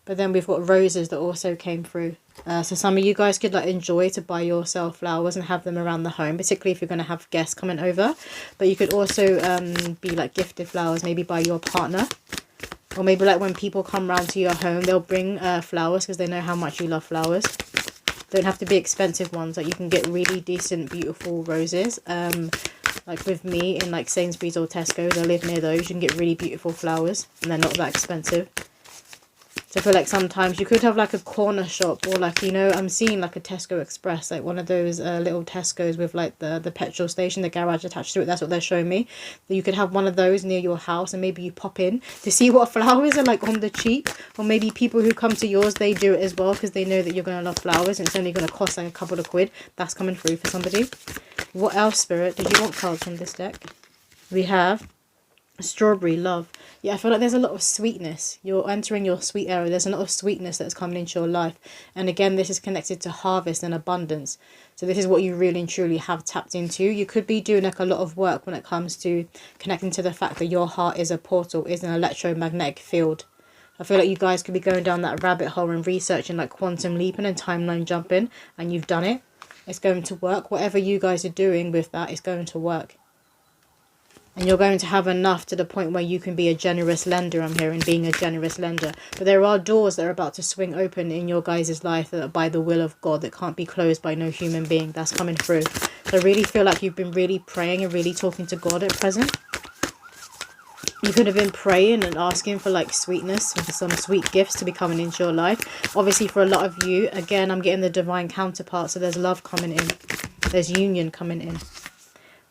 But then we've got roses that also came through. So some of you guys could like enjoy to buy yourself flowers and have them around the home. Particularly if you're going to have guests coming over. But you could also be like gifted flowers. Maybe by your partner. Or maybe like when people come round to your home. They'll bring flowers because they know how much you love flowers. Don't have to be expensive ones. Like you can get really decent, beautiful roses. Like with me in like Sainsbury's or Tesco's, I live near those. You can get really beautiful flowers and they're not that expensive. So I feel like sometimes you could have like a corner shop or like, you know, I'm seeing like a Tesco Express, like one of those little Tesco's with like the petrol station, the garage attached to it. That's what they're showing me. So you could have one of those near your house and maybe you pop in to see what flowers are like on the cheap. Or maybe people who come to yours, they do it as well because they know that you're going to love flowers and it's only going to cost like a couple of quid. That's coming through for somebody. What else, Spirit? Did you want cards from this deck? We have strawberry love. Yeah, I feel like there's a lot of sweetness. You're entering your sweet era. There's a lot of sweetness that's coming into your life. And again, this is connected to harvest and abundance. So this is what you really and truly have tapped into. You could be doing like a lot of work when it comes to connecting to the fact that your heart is a portal, is an electromagnetic field. I feel like you guys could be going down that rabbit hole and researching like quantum leaping and timeline jumping. And you've done it. It's going to work. Whatever you guys are doing with that is going to work. And you're going to have enough to the point where you can be a generous lender. I'm hearing being a generous lender. But there are doors that are about to swing open in your guys' life that are by the will of God, that can't be closed by no human being. That's coming through. So I really feel like you've been really praying and really talking to God at present. You could have been praying and asking for like sweetness, for some sweet gifts to be coming into your life. Obviously for a lot of you, again, I'm getting the divine counterpart. So there's love coming in. There's union coming in.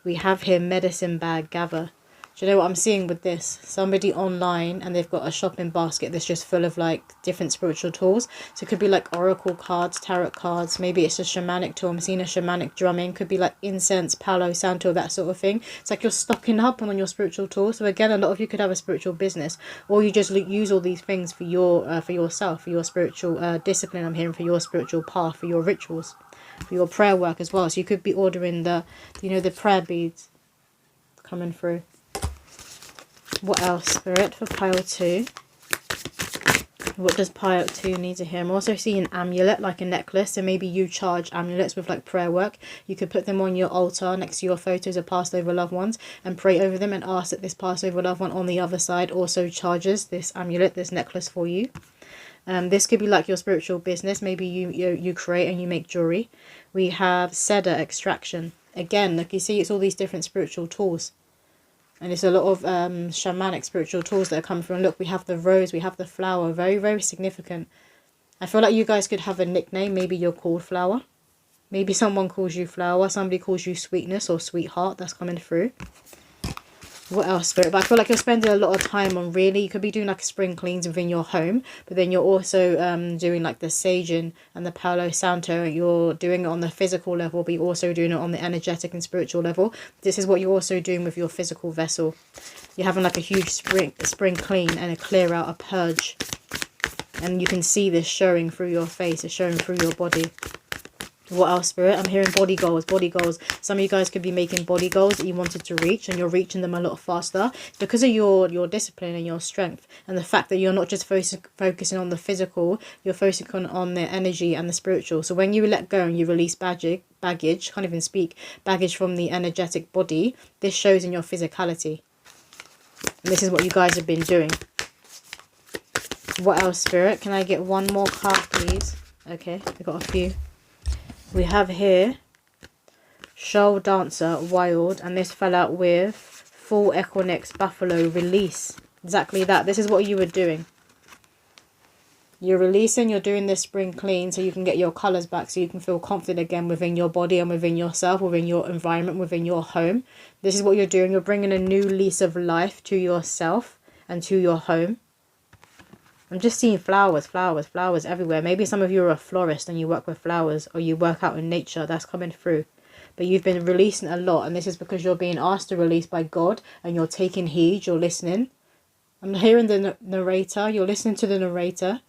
We have here medicine bag gather. Do you know what I'm seeing with this? Somebody online and they've got a shopping basket that's just full of like different spiritual tools. So it could be like oracle cards, tarot cards. Maybe it's a shamanic tool. I'm seeing a shamanic drumming. Could be like incense, palo santo, that sort of thing. It's like you're stocking up on your spiritual tools. So again, a lot of you could have a spiritual business, or you just use all these things for your for yourself, for your spiritual discipline. I'm hearing for your spiritual path, for your rituals, for your prayer work as well. So you could be ordering the, you know, the prayer beads coming through. What else, Spirit, for pile 2? What does pile 2 need to hear? I'm also seeing an amulet, like a necklace. So maybe you charge amulets with like prayer work. You could put them on your altar next to your photos of passed over loved ones and pray over them and ask that this passed over loved one on the other side also charges this amulet, this necklace for you. This could be like your spiritual business. Maybe you create and you make jewelry. We have cedar extraction. Again, like you see, it's all these different spiritual tools. And it's a lot of shamanic spiritual tools that are coming through. And look, we have the rose, we have the flower. Very, very significant. I feel like you guys could have a nickname. Maybe you're called Flower. Maybe someone calls you Flower. Somebody calls you Sweetness or Sweetheart. That's coming through. What else, Spirit? But I feel like you're spending a lot of time on, really, you could be doing like spring cleans within your home, but then you're also doing like the saging and the Palo Santo. You're doing it on the physical level, but you're also doing it on the energetic and spiritual level. This is what you're also doing with your physical vessel. You're having like a huge spring clean and a clear out, a purge. And you can see this showing through your face, it's showing through your body. What else, Spirit? I'm hearing body goals, body goals. Some of you guys could be making body goals that you wanted to reach, and you're reaching them a lot faster because of your discipline and your strength, and the fact that you're not just focusing on the physical, you're focusing on the energy and the spiritual. So when you let go and you release baggage, can't even speak, baggage from the energetic body, this shows in your physicality. And this is what you guys have been doing. What else, Spirit? Can I get one more card, please? Okay, we've got a few. We have here Shoal Dancer, Wild, and this fell out with Full Equinox, Buffalo, Release. Exactly that. This is what you were doing. You're releasing, you're doing this spring clean so you can get your colours back, so you can feel confident again within your body and within yourself, within your environment, within your home. This is what you're doing. You're bringing a new lease of life to yourself and to your home. I'm just seeing flowers, flowers, flowers everywhere. Maybe some of you are a florist and you work with flowers, or you work out in nature. That's coming through. But you've been releasing a lot, and this is because you're being asked to release by God, and you're taking heed, you're listening. I'm hearing the narrator. You're listening to the narrator.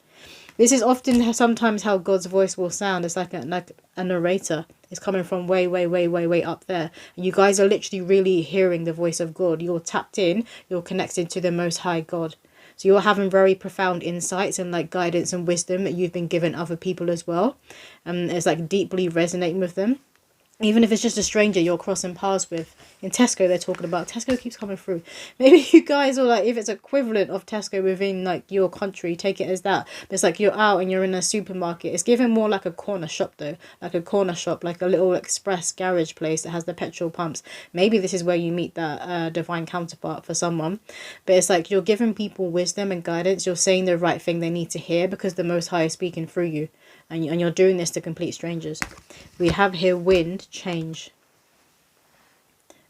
This is often sometimes how God's voice will sound. It's like a narrator. It's coming from way, way, way, way, way up there. And you guys are literally really hearing the voice of God. You're tapped in. You're connected to the Most High God. So you're having very profound insights and like guidance and wisdom that you've been given other people as well. It's like deeply resonating with them. Even if it's just a stranger you're crossing paths with. In Tesco, they're talking about. Tesco keeps coming through. Maybe you guys are like, if it's equivalent of Tesco within like your country, take it as that. But it's like you're out and you're in a supermarket. It's giving more like a corner shop though. Like a corner shop, like a little express garage place that has the petrol pumps. Maybe this is where you meet that divine counterpart for someone. But it's like you're giving people wisdom and guidance. You're saying the right thing they need to hear because the Most High is speaking through you. And you're doing this to complete strangers. We have here wind, change.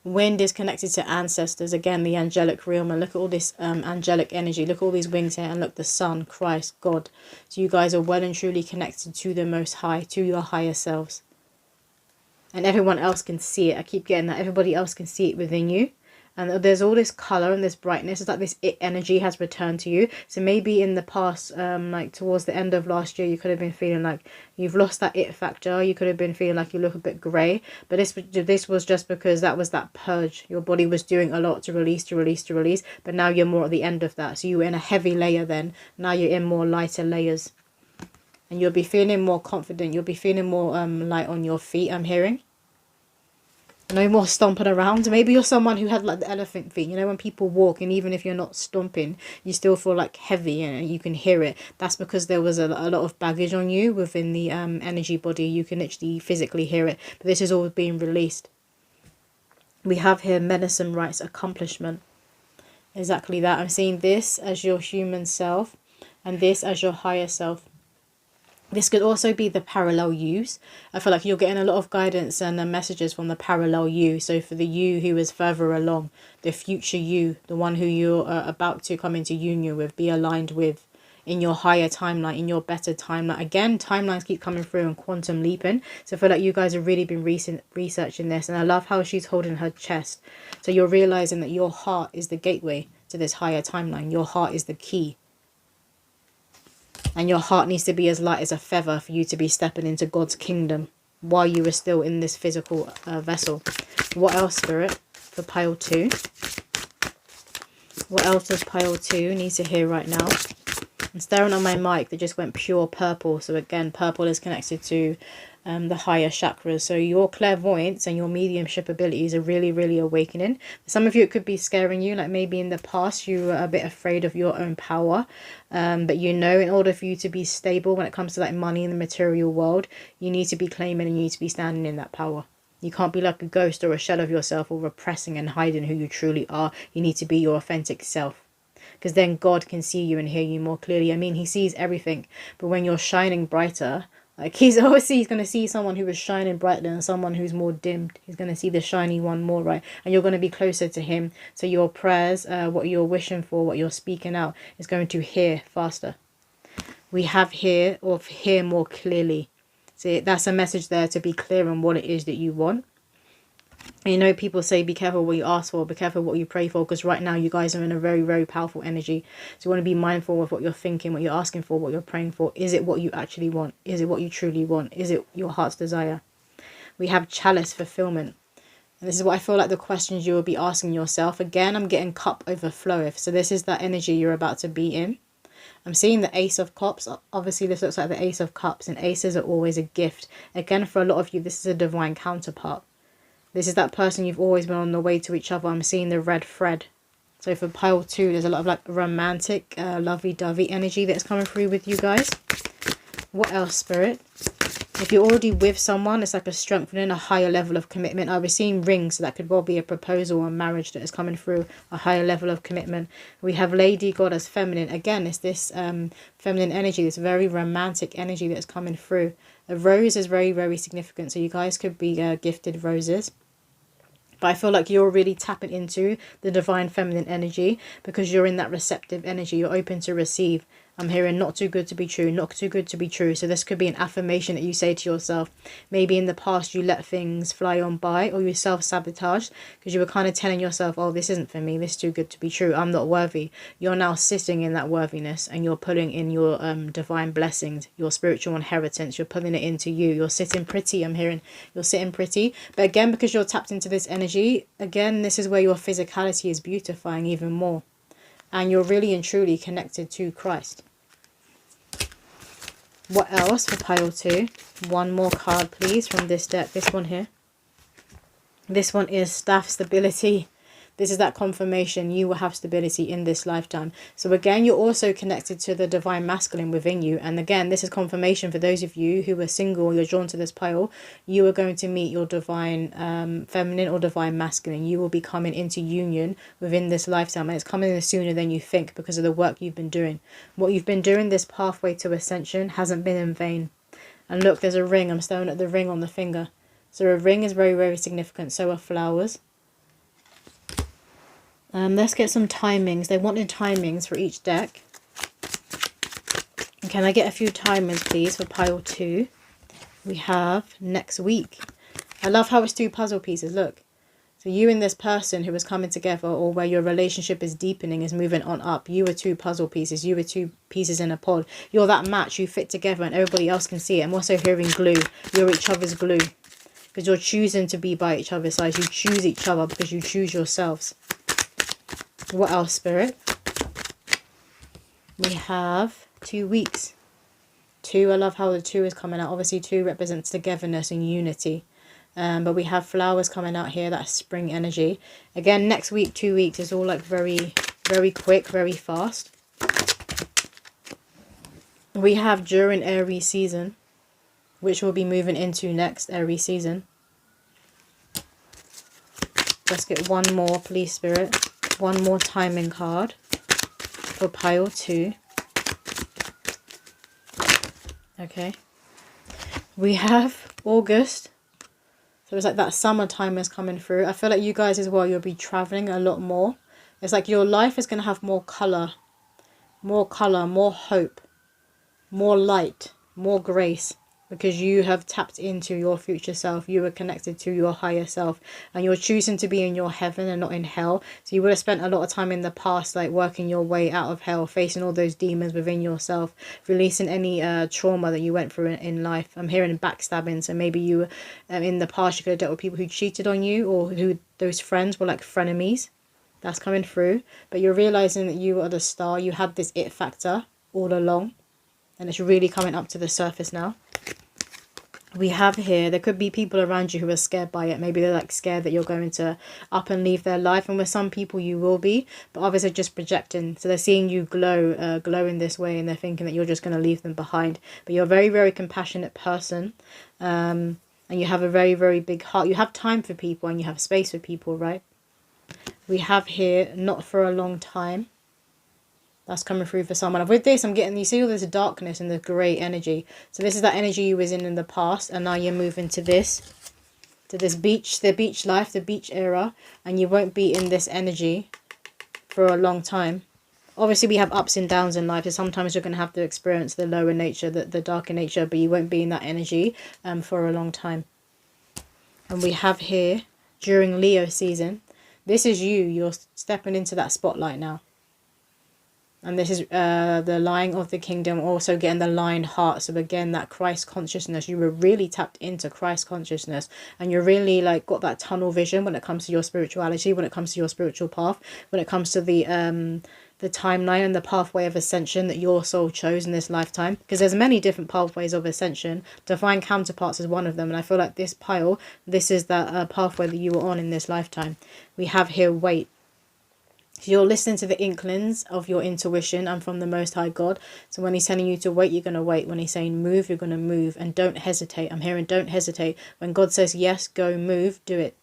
Wind is connected to ancestors. Again, the angelic realm. And look at all this angelic energy. Look at all these wings here. And look, the sun, Christ, God. So you guys are well and truly connected to the Most High, to your higher selves. And everyone else can see it. I keep getting that. Everybody else can see it within you. And there's all this colour and this brightness. It's like this it energy has returned to you. So maybe in the past, like towards the end of last year, you could have been feeling like you've lost that it factor. You could have been feeling like you look a bit grey. But this was just because that was that purge. Your body was doing a lot to release, to release, to release. But now you're more at the end of that. So you were in a heavy layer then. Now you're in more lighter layers. And you'll be feeling more confident. You'll be feeling more light on your feet, I'm hearing. No more stomping around. Maybe you're someone who had like the elephant feet. You know, when people walk and even if you're not stomping, you still feel like heavy and you can hear it. That's because there was a lot of baggage on you within the energy body. You can literally physically hear it. But this is all being released. We have here medicine rights accomplishment. Exactly that. I'm seeing this as your human self and this as your higher self. This could also be the parallel yous. I feel like you're getting a lot of guidance and messages from the parallel you. So for the you who is further along, the future you, the one who you're about to come into union with, be aligned with in your higher timeline, in your better timeline. Again, timelines keep coming through and quantum leaping. So I feel like you guys have really been researching this. And I love how she's holding her chest. So you're realizing that your heart is the gateway to this higher timeline. Your heart is the key. And your heart needs to be as light as a feather for you to be stepping into God's kingdom while you are still in this physical vessel. What else, Spirit, for pile 2? What else does pile 2 need to hear right now? I'm staring on my mic that just went pure purple. So again, purple is connected to the higher chakras. So your clairvoyance and your mediumship abilities are really, really awakening. For some of you, it could be scaring you. Like maybe in the past, you were a bit afraid of your own power. But you know, in order for you to be stable when it comes to like money in the material world, you need to be claiming and you need to be standing in that power. You can't be like a ghost or a shell of yourself or repressing and hiding who you truly are. You need to be your authentic self. Because then God can see you and hear you more clearly. I mean, he sees everything. But when you're shining brighter, like he's going to see someone who is shining brighter than someone who's more dimmed. He's going to see the shiny one more, right? And you're going to be closer to him. So your prayers, what you're wishing for, what you're speaking out, is going to hear faster. We have hear or hear more clearly. So that's a message there to be clear on what it is that you want. And you know, people say be careful what you ask for, be careful what you pray for, because right now you guys are in a very, very powerful energy. So you want to be mindful of what you're thinking, what you're asking for, what you're praying for. Is it what you actually want? Is it what you truly want? Is it your heart's desire? We have chalice fulfillment. And this is what I feel like the questions you will be asking yourself. Again, I'm getting cup overfloweth. So this is that energy you're about to be in. I'm seeing the Ace of Cups. Obviously, this looks like the Ace of Cups, and aces are always a gift. Again, for a lot of you, this is a divine counterpart. This is that person you've always been on the way to each other. I'm seeing the red thread. So for pile 2, there's a lot of like romantic, lovey-dovey energy that's coming through with you guys. What else, Spirit? If you're already with someone, it's like a strengthening, a higher level of commitment. I was seeing rings, so that could well be a proposal or marriage that is coming through, a higher level of commitment. We have Lady Goddess Feminine. Again, it's this feminine energy, this very romantic energy that's coming through. A rose is very, very significant. So you guys could be gifted roses. But I feel like you're really tapping into the divine feminine energy because you're in that receptive energy. You're open to receive. I'm hearing not too good to be true, not too good to be true. So this could be an affirmation that you say to yourself. Maybe in the past you let things fly on by or you self-sabotaged because you were kind of telling yourself, oh, this isn't for me. This is too good to be true. I'm not worthy. You're now sitting in that worthiness and you're pulling in your divine blessings, your spiritual inheritance. You're pulling it into you. You're sitting pretty. I'm hearing you're sitting pretty. But again, because you're tapped into this energy, again, this is where your physicality is beautifying even more. And you're really and truly connected to Christ. What else for pile 2? One more card, please, from this deck. This one here. This one is staff stability. This is that confirmation you will have stability in this lifetime. So again, you're also connected to the divine masculine within you. And again, this is confirmation for those of you who are single, you're drawn to this pile. You are going to meet your divine feminine or divine masculine. You will be coming into union within this lifetime. And it's coming in sooner than you think because of the work you've been doing. What you've been doing, this pathway to ascension, hasn't been in vain. And look, there's a ring. I'm staring at the ring on the finger. So a ring is very, very significant. So are flowers. Let's get some timings. They wanted timings for each deck. Can I get a few timings, please, for pile 2? We have next week. I love how it's 2 puzzle pieces. Look. So you and this person who is coming together or where your relationship is deepening, is moving on up. You are 2 puzzle pieces. You are 2 pieces in a pod. You're that match. You fit together and everybody else can see it. I'm also hearing glue. You're each other's glue. Because you're choosing to be by each other's sides. You choose each other because you choose yourselves. What else, Spirit? We have 2 weeks. 2, I love how the 2 is coming out. Obviously, 2 represents togetherness and unity. But we have flowers coming out here. That's spring energy. Again, next week, 2 weeks is all like very, very quick, very fast. We have during Aries season, which we'll be moving into next Aries season. Let's get one more, please, Spirit. One more timing card for pile 2. Okay. We have August. So it's like that summertime is coming through. I feel like you guys as well, you'll be traveling a lot more. It's like your life is going to have more color, more hope, more light, more grace. Because you have tapped into your future self. You are connected to your higher self. And you're choosing to be in your heaven and not in hell. So you would have spent a lot of time in the past, like working your way out of hell. Facing all those demons within yourself. Releasing any trauma that you went through in life. I'm hearing backstabbing. So maybe you, in the past, you could have dealt with people who cheated on you. Or who those friends were like frenemies. That's coming through. But you're realizing that you are the star. You had this it factor all along. And it's really coming up to the surface now. We have here, there could be people around you who are scared by it. Maybe they're like scared that you're going to up and leave their life. And with some people you will be, but others are just projecting. So they're seeing you glow in this way, and they're thinking that you're just going to leave them behind. But you're a very, very compassionate person. And you have a very, very big heart. You have time for people and you have space for people, right? We have here, not for a long time. That's coming through for someone. With this, I'm getting, you see all this darkness and the grey energy. So this is that energy you was in the past. And now you're moving to this beach, the beach life, the beach era. And you won't be in this energy for a long time. Obviously, we have ups and downs in life. So sometimes you're going to have to experience the lower nature, the darker nature. But you won't be in that energy for a long time. And we have here, during Leo season, this is you. You're stepping into that spotlight now. And this is the lying of the kingdom, also getting the lined heart. So again, that Christ consciousness, you were really tapped into Christ consciousness. And you're really like got that tunnel vision when it comes to your spirituality, when it comes to your spiritual path, when it comes to the timeline and the pathway of ascension that your soul chose in this lifetime. Because there's many different pathways of ascension. Divine counterparts is one of them. And I feel like this pile, this is that pathway that you were on in this lifetime. We have here wait. So you're listening to the inklings of your intuition and from the Most High God. So when he's telling you to wait, you're going to wait. When he's saying move, you're going to move. And don't hesitate. I'm hearing don't hesitate. When God says yes, go, move, do it.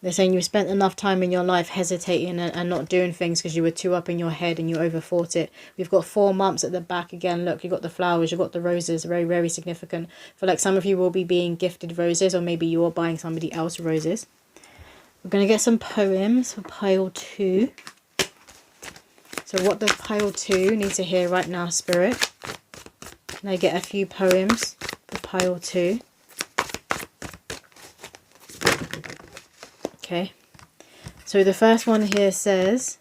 They're saying you spent enough time in your life hesitating and not doing things because you were too up in your head and you overthought it. We've got 4 months at the back again. Look, you've got the flowers, you've got the roses. Very, very significant. For like some of you will be being gifted roses, or maybe you're buying somebody else roses. We're going to get some poems for pile 2. So what does pile 2 need to hear right now, Spirit? Can I get a few poems for pile 2? Okay. So the first one here says,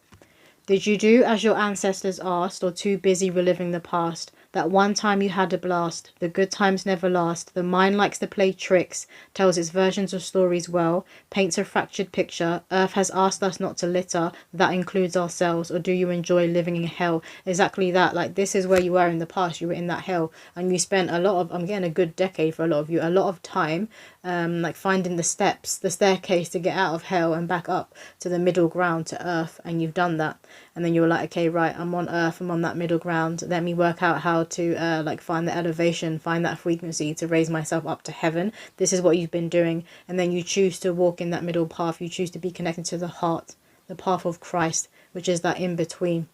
did you do as your ancestors asked, or too busy reliving the past? That one time you had a blast. The good times never last. The mind likes to play tricks, tells its versions of stories well, paints a fractured picture. Earth has asked us not to litter. That includes ourselves. Or do you enjoy living in hell? Exactly that. Like, this is where you were in the past. You were in that hell. And you spent a lot of, I'm getting a good decade for a lot of you, a lot of time like finding the steps, the staircase to get out of hell and back up to the middle ground, to earth. And you've done that. And then you were like, okay, right, I'm on earth, I'm on that middle ground. Let me work out how to like find the elevation, find that frequency to raise myself up to heaven. This is what you've been doing. And then you choose to walk in that middle path. You choose to be connected to the heart, the path of Christ, which is that in between.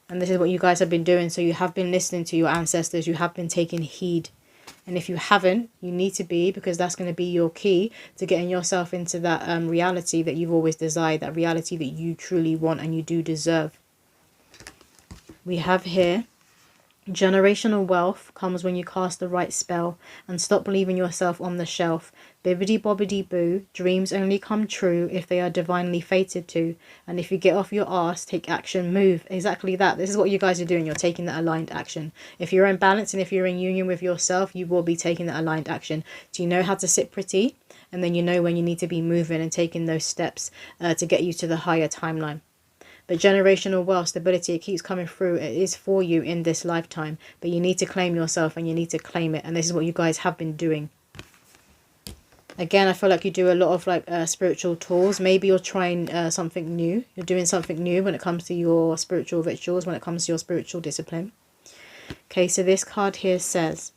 And this is what you guys have been doing. So you have been listening to your ancestors. You have been taking heed. And if you haven't, you need to be, because that's going to be your key to getting yourself into that reality that you've always desired, that reality that you truly want and you do deserve. We have here, generational wealth comes when you cast the right spell and stop leaving yourself on the shelf. Bibbidi bobbidi boo, dreams only come true if they are divinely fated to. And if you get off your ass, take action, move. Exactly that. This is what you guys are doing. You're taking that aligned action. If you're in balance and if you're in union with yourself, you will be taking that aligned action. Do you know how to sit pretty? And then you know when you need to be moving and taking those steps to get you to the higher timeline. But generational wealth, stability, it keeps coming through. It is for you in this lifetime. But you need to claim yourself and you need to claim it. And this is what you guys have been doing. Again, I feel like you do a lot of like spiritual tours. Maybe you're trying something new. You're doing something new when it comes to your spiritual rituals, when it comes to your spiritual discipline. Okay, so this card here says,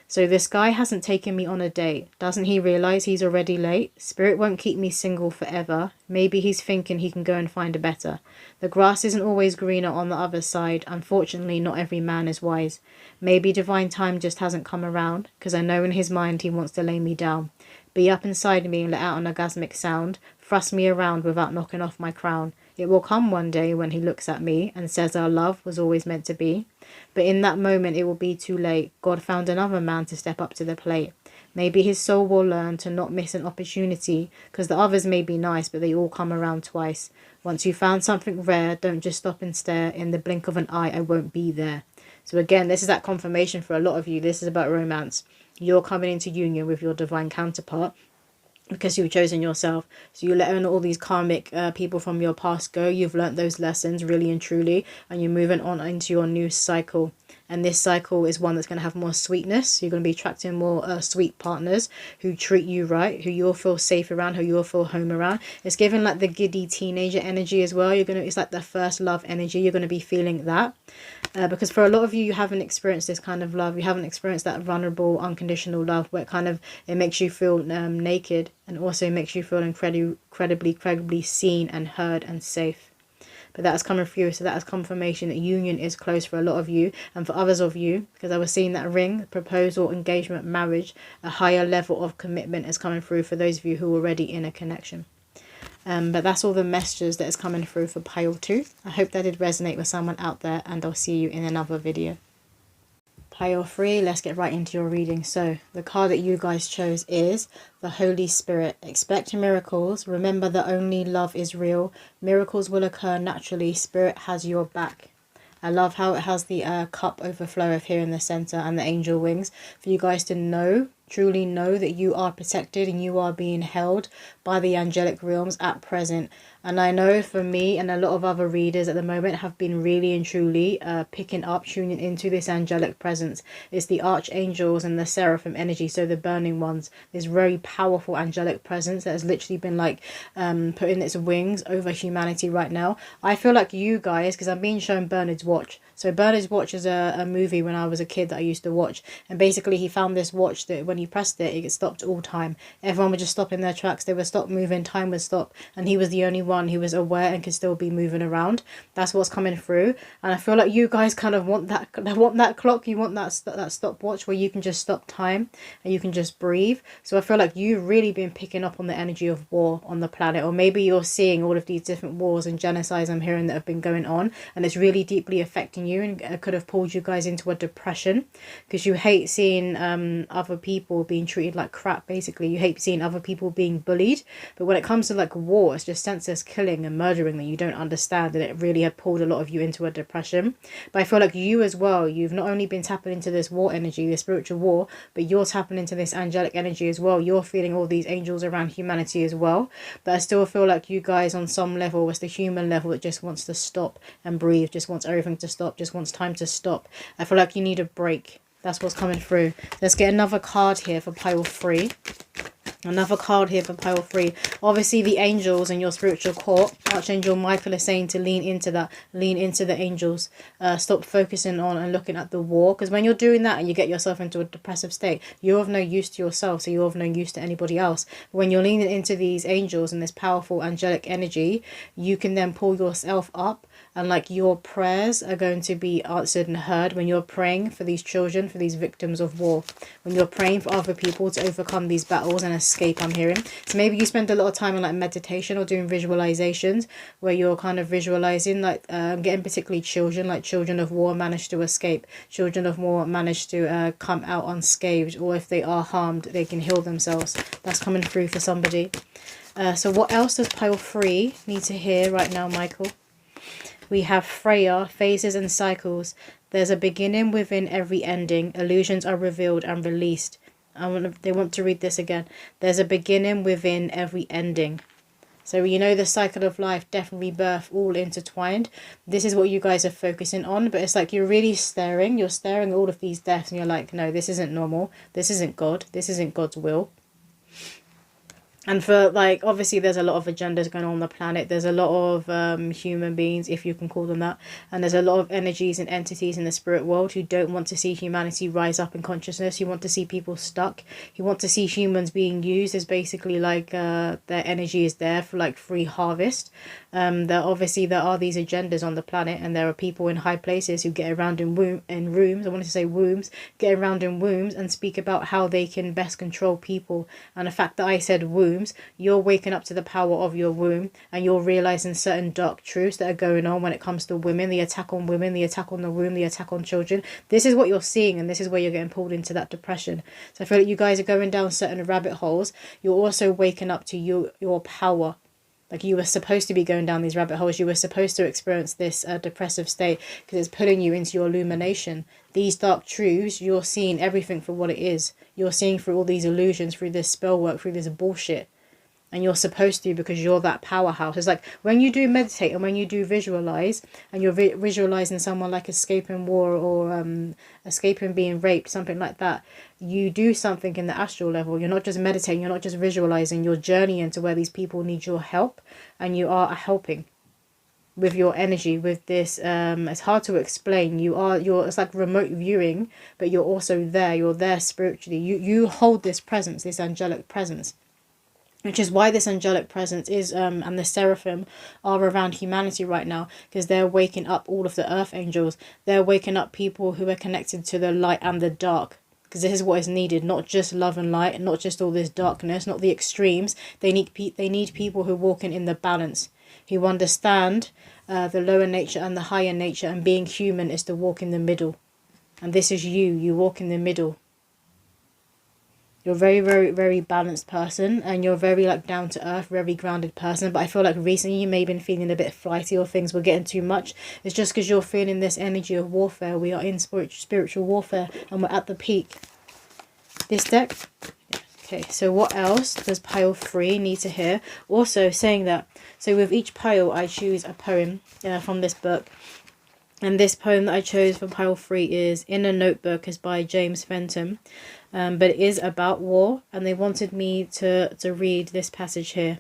so this guy hasn't taken me on a date. Doesn't he realize he's already late? Spirit won't keep me single forever. Maybe he's thinking he can go and find a better. The grass isn't always greener on the other side. Unfortunately, not every man is wise. Maybe divine time just hasn't come around, because I know in his mind he wants to lay me down. Be up inside me and let out an orgasmic sound. Thrust me around without knocking off my crown. It will come one day when he looks at me and says our love was always meant to be. But in that moment it will be too late. God found another man to step up to the plate. Maybe his soul will learn to not miss an opportunity, because the others may be nice, but they all come around twice. Once you found something rare, don't just stop and stare. In the blink of an eye, I won't be there. So again, this is that confirmation for a lot of you. This is about romance. You're coming into union with your divine counterpart, because you've chosen yourself. So you're letting all these karmic people from your past go. You've learnt those lessons really and truly, and you're moving on into your new cycle. And this cycle is one that's going to have more sweetness. You're going to be attracting more sweet partners who treat you right, who you'll feel safe around, who you'll feel home around. It's given like the giddy teenager energy as well. It's like the first love energy. You're going to be feeling that. Because for a lot of you, you haven't experienced this kind of love. You haven't experienced that vulnerable, unconditional love where it makes you feel naked, and also makes you feel incredibly seen and heard and safe. But that is coming through. So that is confirmation that union is close for a lot of you, and for others of you, because I was seeing that ring, proposal, engagement, marriage, a higher level of commitment is coming through for those of you who are already in a connection. But that's all the messages that is coming through for pile 2. I hope that did resonate with someone out there, and I'll see you in another video. Pile 3, let's get right into your reading. So the card that you guys chose is the Holy Spirit. Expect miracles. Remember that only love is real. Miracles will occur naturally. Spirit has your back. I love how it has the cup overflow of here in the center and the angel wings, for you guys to know, truly know, that you are protected and you are being held by the angelic realms at present. And I know for me and a lot of other readers at the moment have been really and truly picking up, tuning into this angelic presence. It's the archangels and the seraphim energy, so the burning ones. This very powerful angelic presence that has literally been like putting its wings over humanity right now. I feel like you guys, because I'm being shown Bernard's watch. So Bernard's watch is a movie when I was a kid that I used to watch, and basically he found this watch that when he pressed it, it stopped all time. Everyone would just stop in their tracks. They would stop moving, time would stop, and he was the only one who was aware and could still be moving around. That's what's coming through, and I feel like you guys kind of want that clock. You want that stopwatch where you can just stop time and you can just breathe. So I feel like you've really been picking up on the energy of war on the planet, or maybe you're seeing all of these different wars and genocides I'm hearing that have been going on, and it's really deeply affecting you, and it could have pulled you guys into a depression because you hate seeing other people being treated like crap. Basically, you hate seeing other people being bullied, but when it comes to like war, it's just senseless killing and murdering that you don't understand, and it really had pulled a lot of you into a depression. But I feel like you as well, you've not only been tapping into this war energy, this spiritual war, but you're tapping into this angelic energy as well. You're feeling all these angels around humanity as well. But I still feel like you guys on some level, it's the human level that just wants to stop and breathe, just wants everything to stop, just wants time to stop. I feel like you need a break. That's what's coming through. Let's get another card here for pile 3. Another card here for pile 3. Obviously the angels in your spiritual court, Archangel Michael is saying to lean into that, lean into the angels. Stop focusing on and looking at the war, because when you're doing that and you get yourself into a depressive state, you're of no use to yourself, so you're of no use to anybody else. But when you're leaning into these angels and this powerful angelic energy, you can then pull yourself up, and like your prayers are going to be answered and heard when you're praying for these children, for these victims of war, when you're praying for other people to overcome these battles and escape, I'm hearing. So maybe you spend a lot of time in like meditation or doing visualizations where you're kind of visualizing, like getting particularly children, like children of war manage to escape, children of war manage to come out unscathed, or if they are harmed, they can heal themselves. That's coming through for somebody. So what else does pile 3 need to hear right now, Michael? We have Freya, phases and cycles. There's a beginning within every ending. Illusions are revealed and released. They want to read this again. There's a beginning within every ending. So you know the cycle of life, death and rebirth, all intertwined. This is what you guys are focusing on, but it's like you're really staring. You're staring at all of these deaths and you're like, no, this isn't normal. This isn't God. This isn't God's will. And for, like, obviously there's a lot of agendas going on the planet. There's a lot of human beings, if you can call them that, and there's a lot of energies and entities in the spirit world who don't want to see humanity rise up in consciousness. You want to see people stuck. You want to see humans being used as basically like their energy is there for like free harvest. There are these agendas on the planet, and there are people in high places who get around in rooms. I wanted to say wombs, get around in wombs and speak about how they can best control people. And the fact that I said wombs, you're waking up to the power of your womb, and you're realizing certain dark truths that are going on when it comes to women, the attack on women, the attack on the womb, the attack on children. This is what you're seeing, and this is where you're getting pulled into that depression. So I feel like you guys are going down certain rabbit holes. You're also waking up to your power. Like, you were supposed to be going down these rabbit holes. You were supposed to experience this depressive state, because it's pulling you into your illumination. These dark truths, you're seeing everything for what it is. You're seeing through all these illusions, through this spell work, through this bullshit. And you're supposed to, because you're that powerhouse. It's like when you do meditate and when you do visualize, and you're visualizing someone like escaping war or escaping being raped, something like that. You do something in the astral level. You're not just meditating, you're not just visualizing, you're journeying to where these people need your help, and you are helping with your energy, with this it's hard to explain. It's like remote viewing, but you're also there. You're there spiritually. You hold this presence, this angelic presence, which is why this angelic presence is and the seraphim are around humanity right now, because they're waking up all of the earth angels. They're waking up people who are connected to the light and the dark, because this is what is needed. Not just love and light, and not just all this darkness, not the extremes. They need people who walk in the balance, who understand the lower nature and the higher nature, and being human is to walk in the middle. And this is you walk in the middle. You're a very, very, very balanced person, and you're very like down to earth, very grounded person. But I feel like recently you may have been feeling a bit flighty, or things were getting too much. It's just because you're feeling this energy of warfare. We are in spiritual warfare, and we're at the peak. This deck. Okay, so what else does pile 3 need to hear? Also saying that, so with each pile I choose a poem from this book. And this poem that I chose for pile 3 is In a Notebook, is by James Fenton. But it is about war, and they wanted me to read this passage here.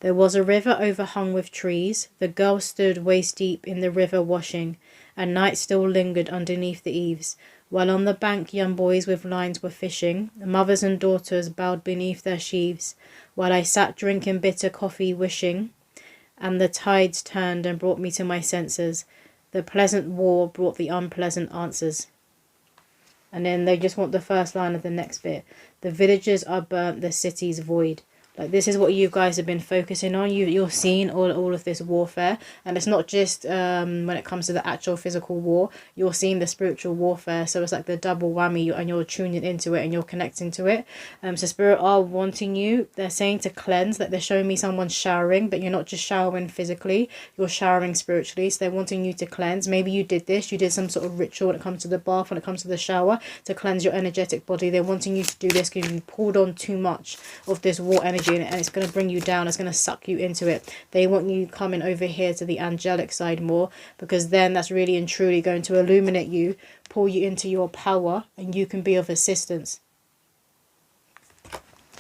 There was a river overhung with trees. The girl stood waist deep in the river washing, and night still lingered underneath the eaves, while on the bank young boys with lines were fishing. Mothers and daughters bowed beneath their sheaves, while I sat drinking bitter coffee wishing, and the tides turned and brought me to my senses. The pleasant war brought the unpleasant answers. And then they just want the first line of the next bit. The villages are burnt, the cities void. Like, this is what you guys have been focusing on. You're seeing all of this warfare. And it's not just when it comes to the actual physical war. You're seeing the spiritual warfare. So it's like the double whammy, and you're tuning into it and you're connecting to it. So Spirit are wanting you. They're saying to cleanse. Like, they're showing me someone showering, but you're not just showering physically. You're showering spiritually. So they're wanting you to cleanse. Maybe you did this. You did some sort of ritual when it comes to the bath, when it comes to the shower, to cleanse your energetic body. They're wanting you to do this because you pulled on too much of this war energy, and it's going to bring you down. It's going to suck you into it. They want you coming over here to the angelic side more, because then that's really and truly going to illuminate you, pull you into your power, and you can be of assistance.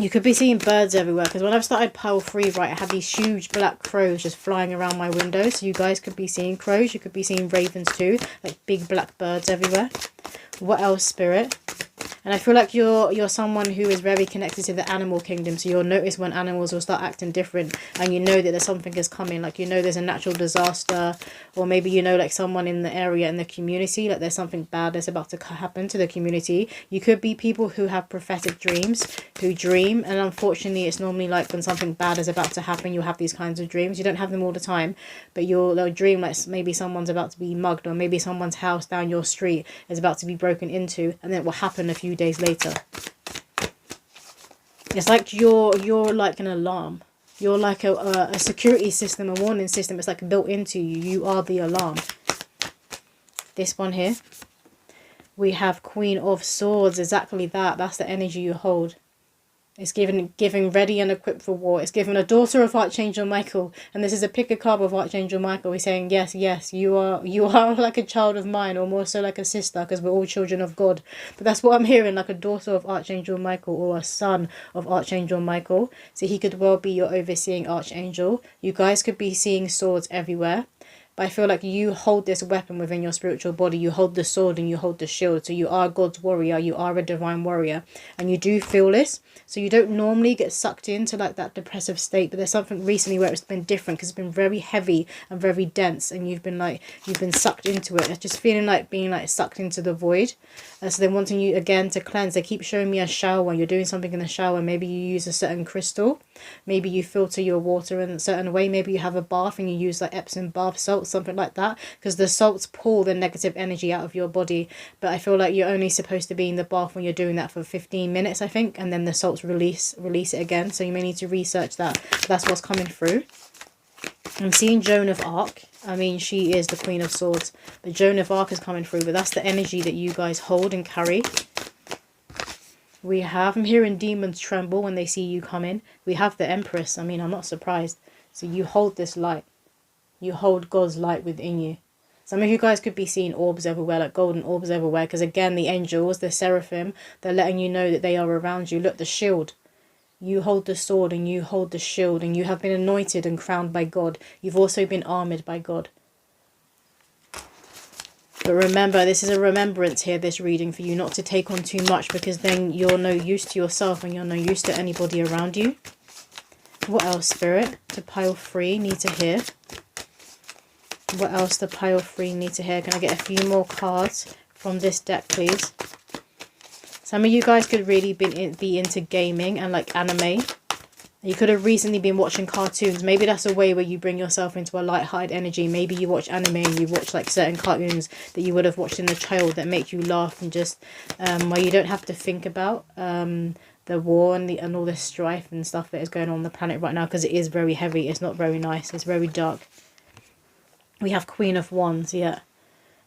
You could be seeing birds everywhere, because when I've started pile 3, right, I have these huge black crows just flying around my window. So you guys could be seeing crows. You could be seeing ravens too, like big black birds everywhere. What else, Spirit? And I feel like you're someone who is very connected to the animal kingdom. So you'll notice when animals will start acting different, and you know that there's something is coming. Like, you know there's a natural disaster, or maybe you know like someone in the area, in the community, like there's something bad that's about to happen to the community. You could be people who have prophetic dreams, who dream, and unfortunately it's normally like when something bad is about to happen, you'll have these kinds of dreams. You don't have them all the time, but they'll dream like maybe someone's about to be mugged, or maybe someone's house down your street is about to be broken into, and then it will happen a few days later. It's like you're like an alarm. You're like a security system, a warning system. It's like built into you. You are the alarm. This one here, we have Queen of Swords. Exactly that. That's the energy you hold. It's giving ready and equipped for war. It's given a daughter of Archangel Michael, and this is a pick a card of Archangel Michael. He's saying, yes, yes, you are like a child of mine, or more so like a sister, because we're all children of God. But that's what I'm hearing, like a daughter of Archangel Michael or a son of Archangel Michael. So he could well be your overseeing archangel. You guys could be seeing swords everywhere. But I feel like you hold this weapon within your spiritual body. You hold the sword and you hold the shield. So you are God's warrior. You are a divine warrior. And you do feel this. So you don't normally get sucked into like that depressive state. But there's something recently where it's been different. Because it's been very heavy and very dense. And you've been sucked into it. It's just feeling like being like sucked into the void. So they're wanting you again to cleanse. They keep showing me a shower. You're doing something in the shower. Maybe you use a certain crystal. Maybe you filter your water in a certain way. Maybe you have a bath and you use like Epsom bath salt, something like that, because the salts pull the negative energy out of your body. But I feel like you're only supposed to be in the bath when you're doing that for 15 minutes, I think, and then the salts release it again. So you may need to research that. That's what's coming through. I'm seeing Joan of Arc. I mean, she is the Queen of Swords, but Joan of Arc is coming through. But that's the energy that you guys hold and carry. I'm hearing demons tremble when they see you come in. We have the Empress. I mean, I'm not surprised. So you hold this light. You hold God's light within you. Some of you guys could be seeing orbs everywhere, like golden orbs everywhere. Because again, the angels, the seraphim, they're letting you know that they are around you. Look, the shield. You hold the sword and you hold the shield. And you have been anointed and crowned by God. You've also been armored by God. But remember, this is a remembrance here, this reading, for you not to take on too much, because then you're no use to yourself and you're no use to anybody around you. What else, Spirit? To pile 3, need to hear. What else the pile 3 need to hear? Can I get a few more cards from this deck, please? Some of you guys could really be into gaming and like anime. You could have recently been watching cartoons. Maybe that's a way where you bring yourself into a light-hearted energy. Maybe you watch anime and you watch like certain cartoons that you would have watched in the child that make you laugh, and just where you don't have to think about the war and all this strife and stuff that is going on the planet right now, because it is very heavy. It's not very nice. It's very dark. We have Queen of Wands, yeah.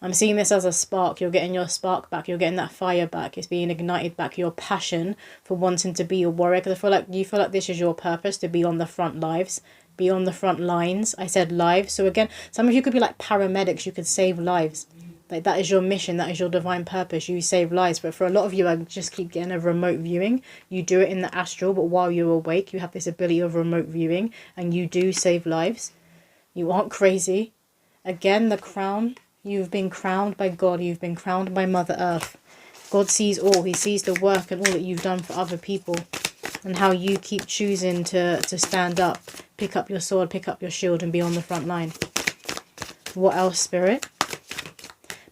I'm seeing this as a spark. You're getting your spark back. You're getting that fire back. It's being ignited back. Your passion for wanting to be a warrior. Because I feel like you feel like this is your purpose, to be on the front lives. Be on the front lines. I said lives. So again, some of you could be like paramedics. You could save lives. Like that is your mission. That is your divine purpose. You save lives. But for a lot of you, I just keep getting a remote viewing. You do it in the astral. But while you're awake, you have this ability of remote viewing. And you do save lives. You aren't crazy. Again, the crown. You've been crowned by God. You've been crowned by Mother Earth. God sees all. He sees the work and all that you've done for other people. And how you keep choosing to stand up. Pick up your sword, pick up your shield, and be on the front line. What else, Spirit?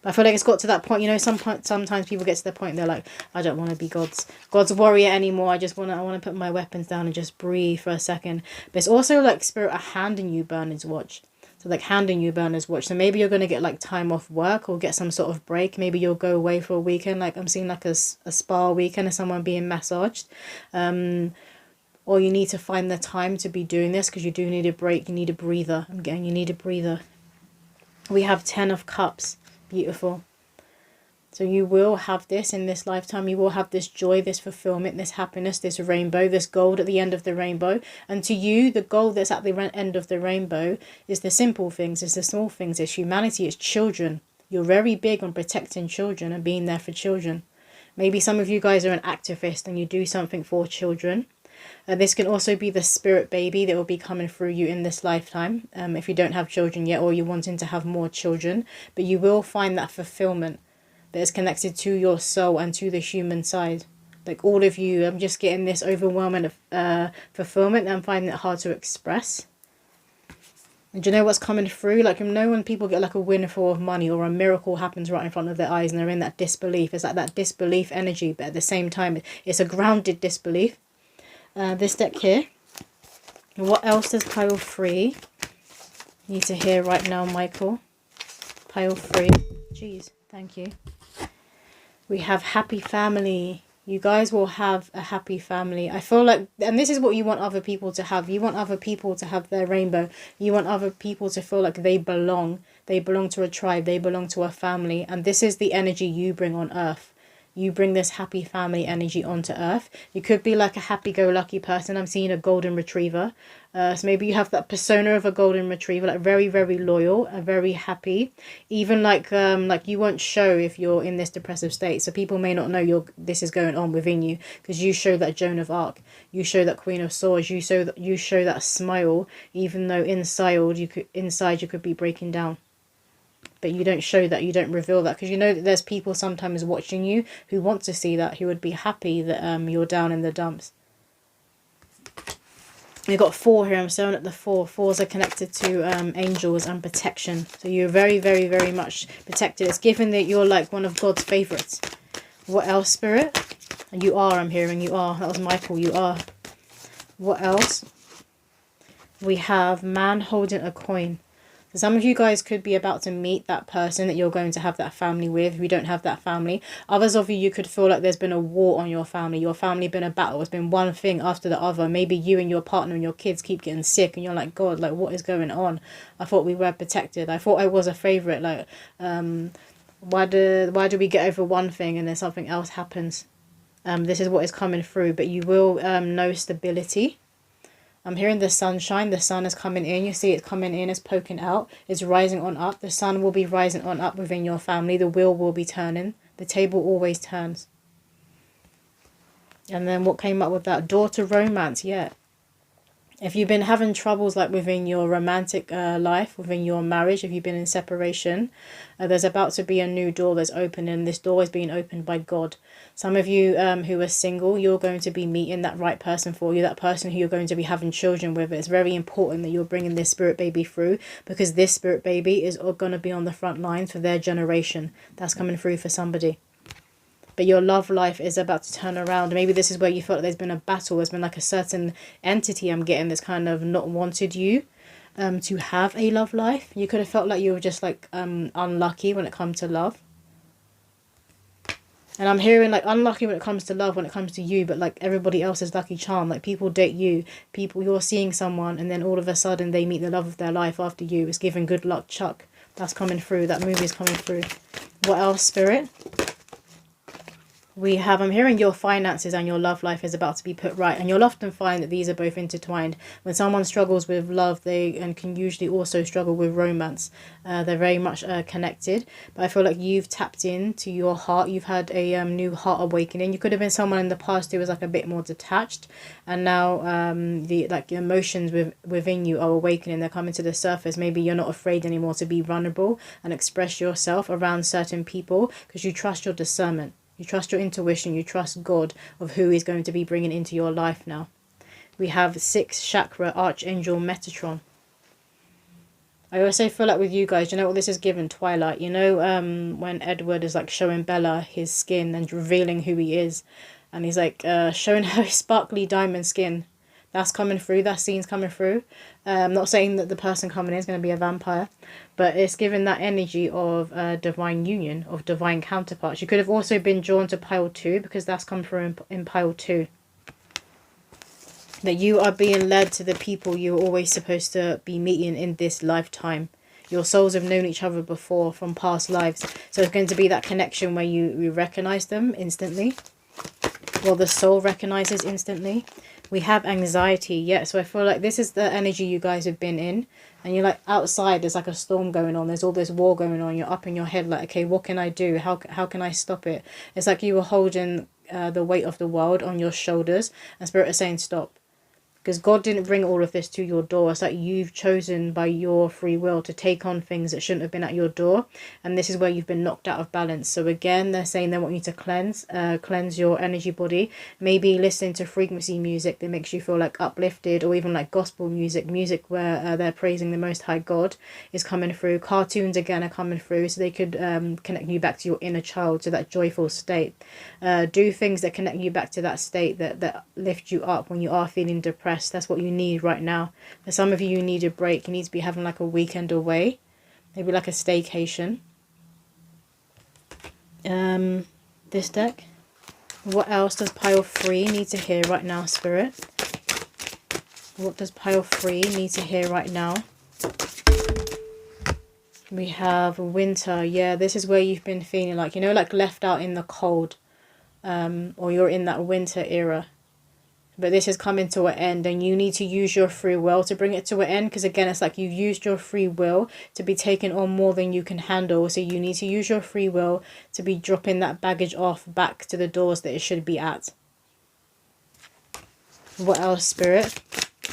But I feel like it's got to that point. You know, sometimes people get to the point they're like, I don't want to be God's warrior anymore. I want to put my weapons down and just breathe for a second. But it's also like Spirit are handing you Bernard's watch. So like handing you Bernard's watch. So maybe you're going to get like time off work or get some sort of break. Maybe you'll go away for a weekend. Like I'm seeing like a spa weekend of someone being massaged. Or you need to find the time to be doing this, because you do need a break. You need a breather. I'm getting you need a breather. We have 10 of Cups. Beautiful. So you will have this in this lifetime. You will have this joy, this fulfillment, this happiness, this rainbow, this gold at the end of the rainbow. And to you, the gold that's at the end of the rainbow is the simple things, is the small things, it's humanity, it's children. You're very big on protecting children and being there for children. Maybe some of you guys are an activist and you do something for children. This can also be the spirit baby that will be coming through you in this lifetime. If you don't have children yet, or you're wanting to have more children. But you will find that fulfillment that is connected to your soul and to the human side. Like all of you, I'm just getting this overwhelming fulfillment, and I'm finding it hard to express. And do you know what's coming through? Like, you know when people get like a windfall of money or a miracle happens right in front of their eyes and they're in that disbelief. It's like that disbelief energy, but at the same time, it's a grounded disbelief. This deck here. What else does pile 3 need to hear right now, Michael? Pile 3. Jeez, thank you. We have happy family. You guys will have a happy family. I feel like, and this is what you want other people to have. You want other people to have their rainbow. You want other people to feel like they belong. They belong to a tribe. They belong to a family. And this is the energy you bring on earth. you bring this happy family energy onto earth. You could be like a happy-go-lucky person. I'm seeing a golden retriever. So maybe you have that persona of a golden retriever, like very, very loyal, very happy. Even like you won't show if you're in this depressive state. So people may not know this is going on within you, because you show that Joan of Arc, you show that Queen of Swords, you show that smile, even though inside you could be breaking down. But you don't show that, you don't reveal that, because you know that there's people sometimes watching you who want to see that, who would be happy that you're down in the dumps. We've got 4 here. I'm showing at the 4. 4s are connected to angels and protection. So you're very, very, very much protected. It's given that you're like one of God's favourites. What else, Spirit? You are, I'm hearing, you are. That was Michael, you are. What else? We have man holding a coin. So some of you guys could be about to meet that person that you're going to have that family with. If you don't have that family, others of you could feel like there's been a war on your family been a battle. It's been one thing after the other. Maybe you and your partner and your kids keep getting sick and you're like, God, like what is going on? I thought we were protected. I thought I was a favorite. Like why do we get over one thing and then something else happens? This is what is coming through, but you will know stability. I'm hearing the sunshine. The sun is coming in. You see it's coming in. It's poking out. It's rising on up. The sun will be rising on up within your family. The wheel will be turning. The table always turns. And then what came up with that? Door to romance. Yeah. If you've been having troubles like within your romantic life, within your marriage, if you've been in separation, there's about to be a new door that's opening. This door is being opened by God. Some of you who are single, you're going to be meeting that right person for you, that person who you're going to be having children with. It's very important that you're bringing this spirit baby through, because this spirit baby is going to be on the front lines for their generation. That's coming through for somebody. But your love life is about to turn around. Maybe this is where you felt like there's been a battle. There's been like a certain entity, I'm getting, that's kind of not wanted you to have a love life. You could have felt like you were just like unlucky when it comes to love. And I'm hearing like unlucky when it comes to love, when it comes to you, but like everybody else is lucky charm. Like people date you, you're seeing someone, and then all of a sudden they meet the love of their life after you. It's giving good luck, Chuck. That's coming through. That movie is coming through. What else, Spirit? I'm hearing your finances and your love life is about to be put right. And you'll often find that these are both intertwined. When someone struggles with love, they can usually also struggle with romance. They're very much connected. But I feel like you've tapped into your heart. You've had a new heart awakening. You could have been someone in the past who was like a bit more detached. And now the emotions within you are awakening. They're coming to the surface. Maybe you're not afraid anymore to be vulnerable and express yourself around certain people, because you trust your discernment. You trust your intuition. You trust God of who He's going to be bringing into your life now. We have 6th chakra, Archangel Metatron. I also feel like with you guys, you know what this is given? Twilight. You know when Edward is like showing Bella his skin and revealing who he is. And he's like showing her his sparkly diamond skin. That's coming through. That scene's coming through. I'm not saying that the person coming in is going to be a vampire, but it's given that energy of divine union, of divine counterparts. You could have also been drawn to pile 2, because that's come through in pile 2. That you are being led to the people you're always supposed to be meeting in this lifetime. Your souls have known each other before from past lives. So it's going to be that connection where you recognize them instantly. Well, the soul recognizes instantly. We have anxiety, yeah. So I feel like this is the energy you guys have been in. And you're like outside, there's like a storm going on. There's all this war going on. You're up in your head like, okay, what can I do? How can I stop it? It's like you were holding the weight of the world on your shoulders. And Spirit is saying stop. Because God didn't bring all of this to your door. It's like you've chosen by your free will to take on things that shouldn't have been at your door. And this is where you've been knocked out of balance. So again, they're saying they want you to cleanse your energy body. Maybe listening to frequency music that makes you feel like uplifted, or even like gospel music where they're praising the Most High God is coming through. Cartoons again are coming through, so they could connect you back to your inner child, to that joyful state. Do things that connect you back to that state that lift you up when you are feeling depressed. That's what you need right now. For some of you, you need a break. You need to be having like a weekend away, maybe like a staycation. This deck. What else does pile 3 need to hear right now, Spirit? What does pile 3 need to hear right now? We have winter. Yeah, this is where you've been feeling like, you know, like left out in the cold. or you're in that winter era. But this is coming to an end, and you need to use your free will to bring it to an end. Because again, it's like you've used your free will to be taking on more than you can handle. So you need to use your free will to be dropping that baggage off back to the doors that it should be at. What else, Spirit?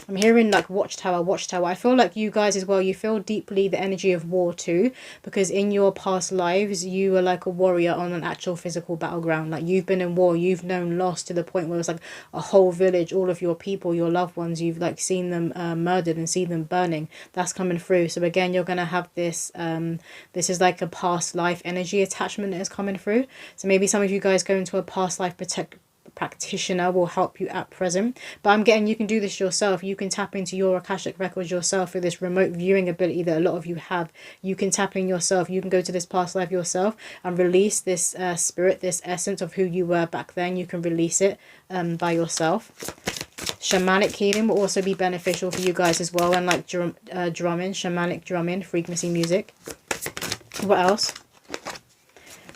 I'm hearing like watchtower, watchtower. I feel like you guys as well, you feel deeply the energy of war too, because in your past lives you were like a warrior on an actual physical battleground. Like you've been in war, you've known loss to the point where it's like a whole village, all of your people, your loved ones, you've like seen them murdered and seen them burning. That's coming through. So again, you're gonna have this this is like a past life energy attachment that is coming through. So maybe some of you guys go into a past life practitioner will help you at present, but I'm getting you can do this yourself. You can tap into your Akashic records yourself with this remote viewing ability that a lot of you have. You can tap in yourself, you can go to this past life yourself and release this spirit, this essence of who you were back then. You can release it by yourself. Shamanic healing will also be beneficial for you guys as well, and like drumming, shamanic drumming, frequency music. What else?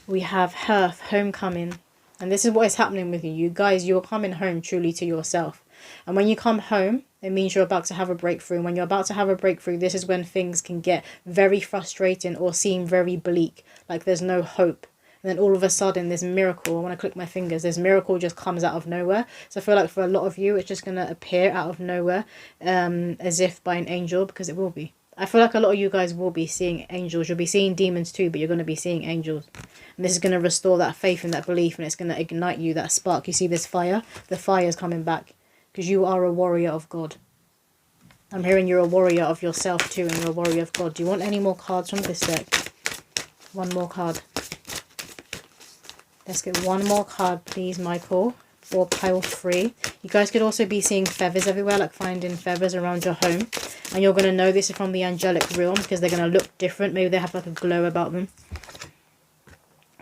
We have Hearth, homecoming. And this is what is happening with you. You guys, you're coming home truly to yourself. And when you come home, it means you're about to have a breakthrough. And when you're about to have a breakthrough, this is when things can get very frustrating or seem very bleak. Like there's no hope. And then all of a sudden, this miracle, I want to click my fingers, this miracle just comes out of nowhere. So I feel like for a lot of you, it's just going to appear out of nowhere as if by an angel, because it will be. I feel like a lot of you guys will be seeing angels. You'll be seeing demons too, but you're going to be seeing angels. And this is going to restore that faith and that belief, and it's going to ignite you, that spark. You see this fire? The fire is coming back because you are a warrior of God. I'm hearing you're a warrior of yourself too, and you're a warrior of God. Do you want any more cards from this deck? One more card. Let's get one more card, please, Michael, for pile 3. You guys could also be seeing feathers everywhere, like finding feathers around your home. And you're going to know this is from the angelic realm because they're going to look different. Maybe they have like a glow about them.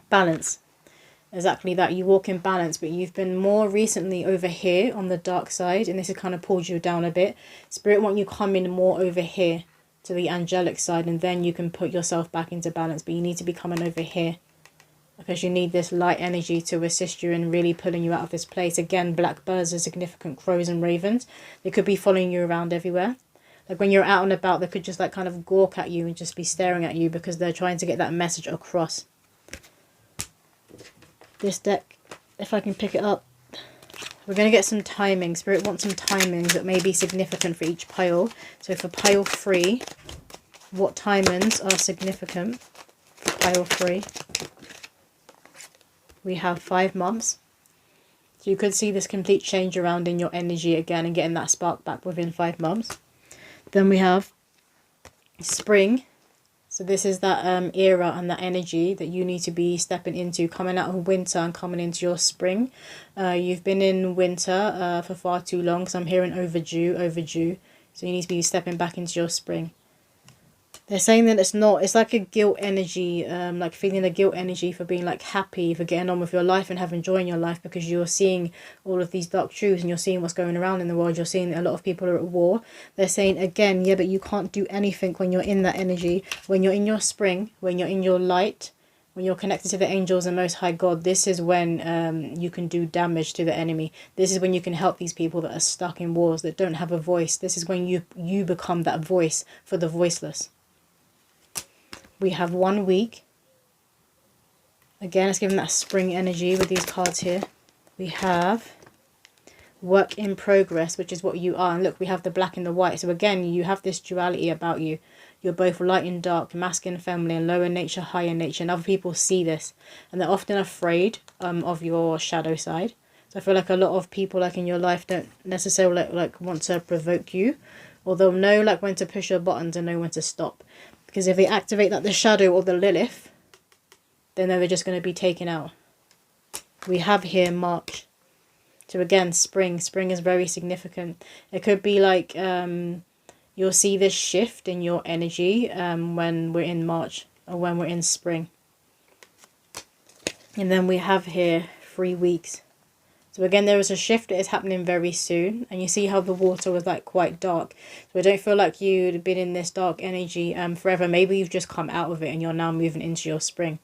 Balance. Exactly that. You walk in balance, but you've been more recently over here on the dark side, and this has kind of pulled you down a bit. Spirit want you coming more over here to the angelic side, and then you can put yourself back into balance. But you need to be coming over here because you need this light energy to assist you in really pulling you out of this place. Again, blackbirds are significant, crows and ravens. They could be following you around everywhere. Like when you're out and about, they could just like kind of gawk at you and just be staring at you because they're trying to get that message across. This deck, if I can pick it up, we're going to get some timing. Spirit wants some timings that may be significant for each pile. So for pile 3, what timings are significant for pile 3? We have 5 months. So you could see this complete change around in your energy again and getting that spark back within 5 months. Then we have spring. So this is that era and that energy that you need to be stepping into, coming out of winter and coming into your spring. You've been in winter for far too long, because I'm hearing overdue. So you need to be stepping back into your spring. They're saying that it's like a guilt energy, like feeling a guilt energy for being like happy, for getting on with your life and having joy in your life, because you're seeing all of these dark truths and you're seeing what's going around in the world. You're seeing that a lot of people are at war. They're saying again, yeah, but you can't do anything when you're in that energy. When you're in your spring, when you're in your light, when you're connected to the angels and Most High God, this is when you can do damage to the enemy. This is when you can help these people that are stuck in wars, that don't have a voice. This is when you become that voice for the voiceless. We have 1 week. Again, it's giving that spring energy with these cards here. We have work in progress, which is what you are. And look, we have the black and the white. So again, you have this duality about you. You're both light and dark, masculine, feminine, lower nature, higher nature. And other people see this. And they're often afraid of your shadow side. So I feel like a lot of people like in your life don't necessarily like want to provoke you. Or they'll know like when to push your buttons and know when to stop. Because if they activate like the shadow or the Lilith, then they're just going to be taken out. We have here March. So again, spring. Spring is very significant. It could be like you'll see this shift in your energy when we're in March or when we're in spring. And then we have here 3 weeks. So again, there is a shift that is happening very soon. And you see how the water was like quite dark. So I don't feel like you'd been in this dark energy forever. Maybe you've just come out of it and you're now moving into your spring.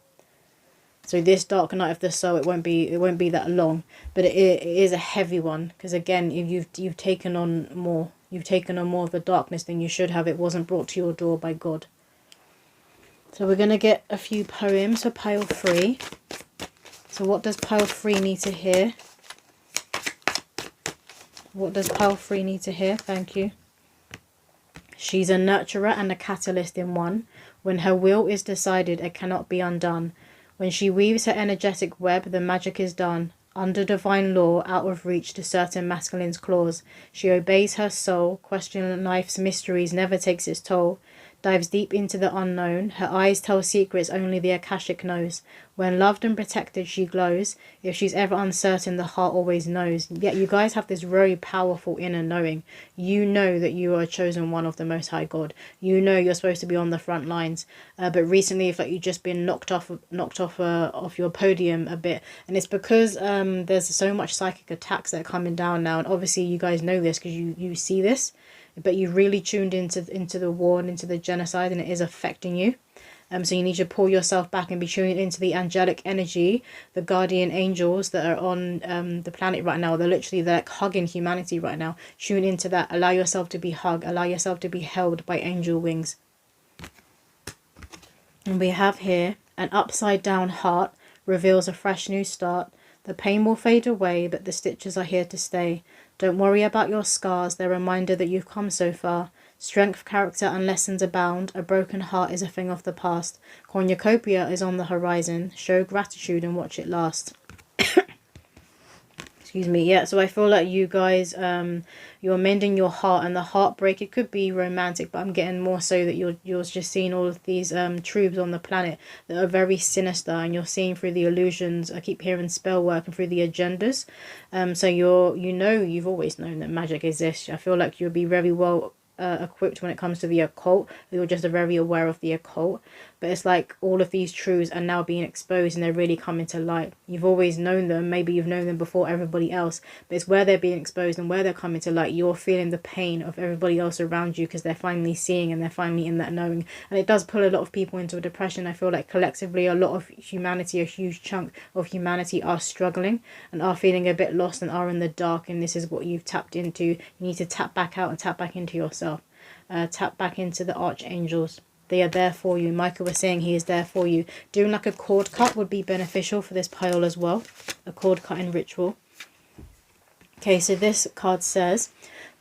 So this dark night of the soul, it won't be that long, but it is a heavy one, because again, if you've taken on more, of the darkness than you should have. It wasn't brought to your door by God. So we're gonna get a few poems for pile 3. So what does pile 3 need to hear? What does pile 3 need to hear? Thank you. She's a nurturer and a catalyst in one. When her will is decided, it cannot be undone. When she weaves her energetic web, the magic is done. Under divine law, out of reach to certain masculine's claws, she obeys her soul, questioning life's mysteries, never takes its toll. Dives deep into the unknown, her eyes tell secrets only the Akashic knows. When loved and protected, she glows. If she's ever uncertain, the heart always knows. Yet you guys have this very powerful inner knowing. You know that you are a chosen one of the Most High God. You know you're supposed to be on the front lines. But recently, if you've just been knocked off your podium a bit, and it's because there's so much psychic attacks that are coming down now, and obviously you guys know this because you see this. But you really tuned into the war and into the genocide, and it is affecting you. So you need to pull yourself back and be tuning into the angelic energy, the guardian angels that are on the planet right now. They're like hugging humanity right now. Tune into that. Allow yourself to be hugged. Allow yourself to be held by angel wings. And we have here, an upside down heart reveals a fresh new start. The pain will fade away, but the stitches are here to stay. Don't worry about your scars, they're a reminder that you've come so far. Strength, character and lessons abound. A broken heart is a thing of the past. Cornucopia is on the horizon. Show gratitude and watch it last. Excuse me. Yeah, so I feel like you guys, you're mending your heart, and the heartbreak, it could be romantic, but I'm getting more so that you're just seeing all of these troops on the planet that are very sinister, and you're seeing through the illusions. I keep hearing spell work and through the agendas. So you've always known that magic exists. I feel like you'll be very well equipped when it comes to the occult. You're just very aware of the occult, but it's like all of these truths are now being exposed, and they're really coming to light. You've always known them, maybe you've known them before everybody else, but it's where they're being exposed and where they're coming to light. You're feeling the pain of everybody else around you, because they're finally seeing and they're finally in that knowing, and it does pull a lot of people into a depression. I feel like collectively a lot of humanity, a huge chunk of humanity, are struggling and are feeling a bit lost and are in the dark, and this is what you've tapped into. You need to tap back out and tap back into yourself. Tap back into the archangels. They are there for you. Michael was saying he is there for you. Doing like a cord cut would be beneficial for this pile as well. A cord cutting ritual. Okay, so this card says,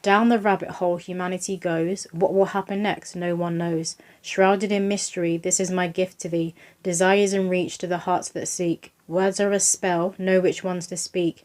down the rabbit hole humanity goes. What will happen next? No one knows. Shrouded in mystery, this is my gift to thee. Desires in reach to the hearts that seek. Words are a spell, know which ones to speak.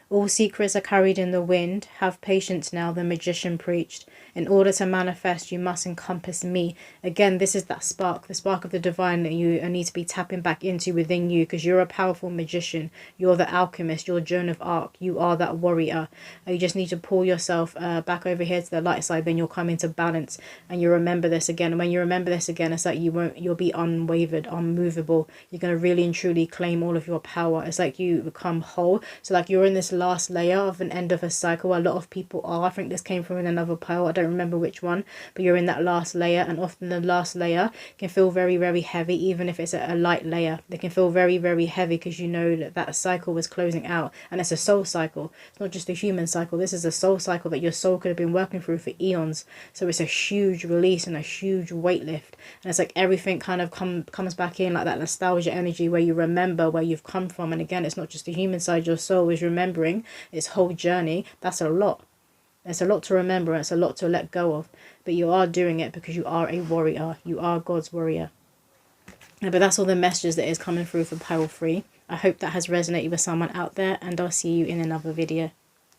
All secrets are carried in the wind. Have patience now, the magician preached. In order to manifest, you must encompass me. Again, this is that spark, the spark of the divine that you need to be tapping back into within you, because you're a powerful magician. You're the alchemist. You're Joan of Arc. You are that warrior. You just need to pull yourself back over here to the light side. Then you'll come into balance, and you remember this again. And when you remember this again, it's like you'll be unwavered, unmovable. You're going to really and truly claim all of your power. It's like you become whole. So like you're in this last layer of an end of a cycle. A lot of people are. I think this came from another pile. I don't remember which one, but you're in that last layer, and often the last layer can feel very, very heavy, even if it's a light layer. They can feel very, very heavy, because you know that cycle was closing out, and it's a soul cycle. It's not just a human cycle. This is a soul cycle that your soul could have been working through for eons. So it's a huge release and a huge weight lift, and it's like everything kind of comes back in, like that nostalgia energy where you remember where you've come from. And again, it's not just the human side. Your soul is remembering its whole journey. That's a lot. It's a lot to remember. It's a lot to let go of. But you are doing it because you are a warrior. You are God's warrior. But that's all the messages that is coming through for pile 3. I hope that has resonated with someone out there, and I'll see you in another video.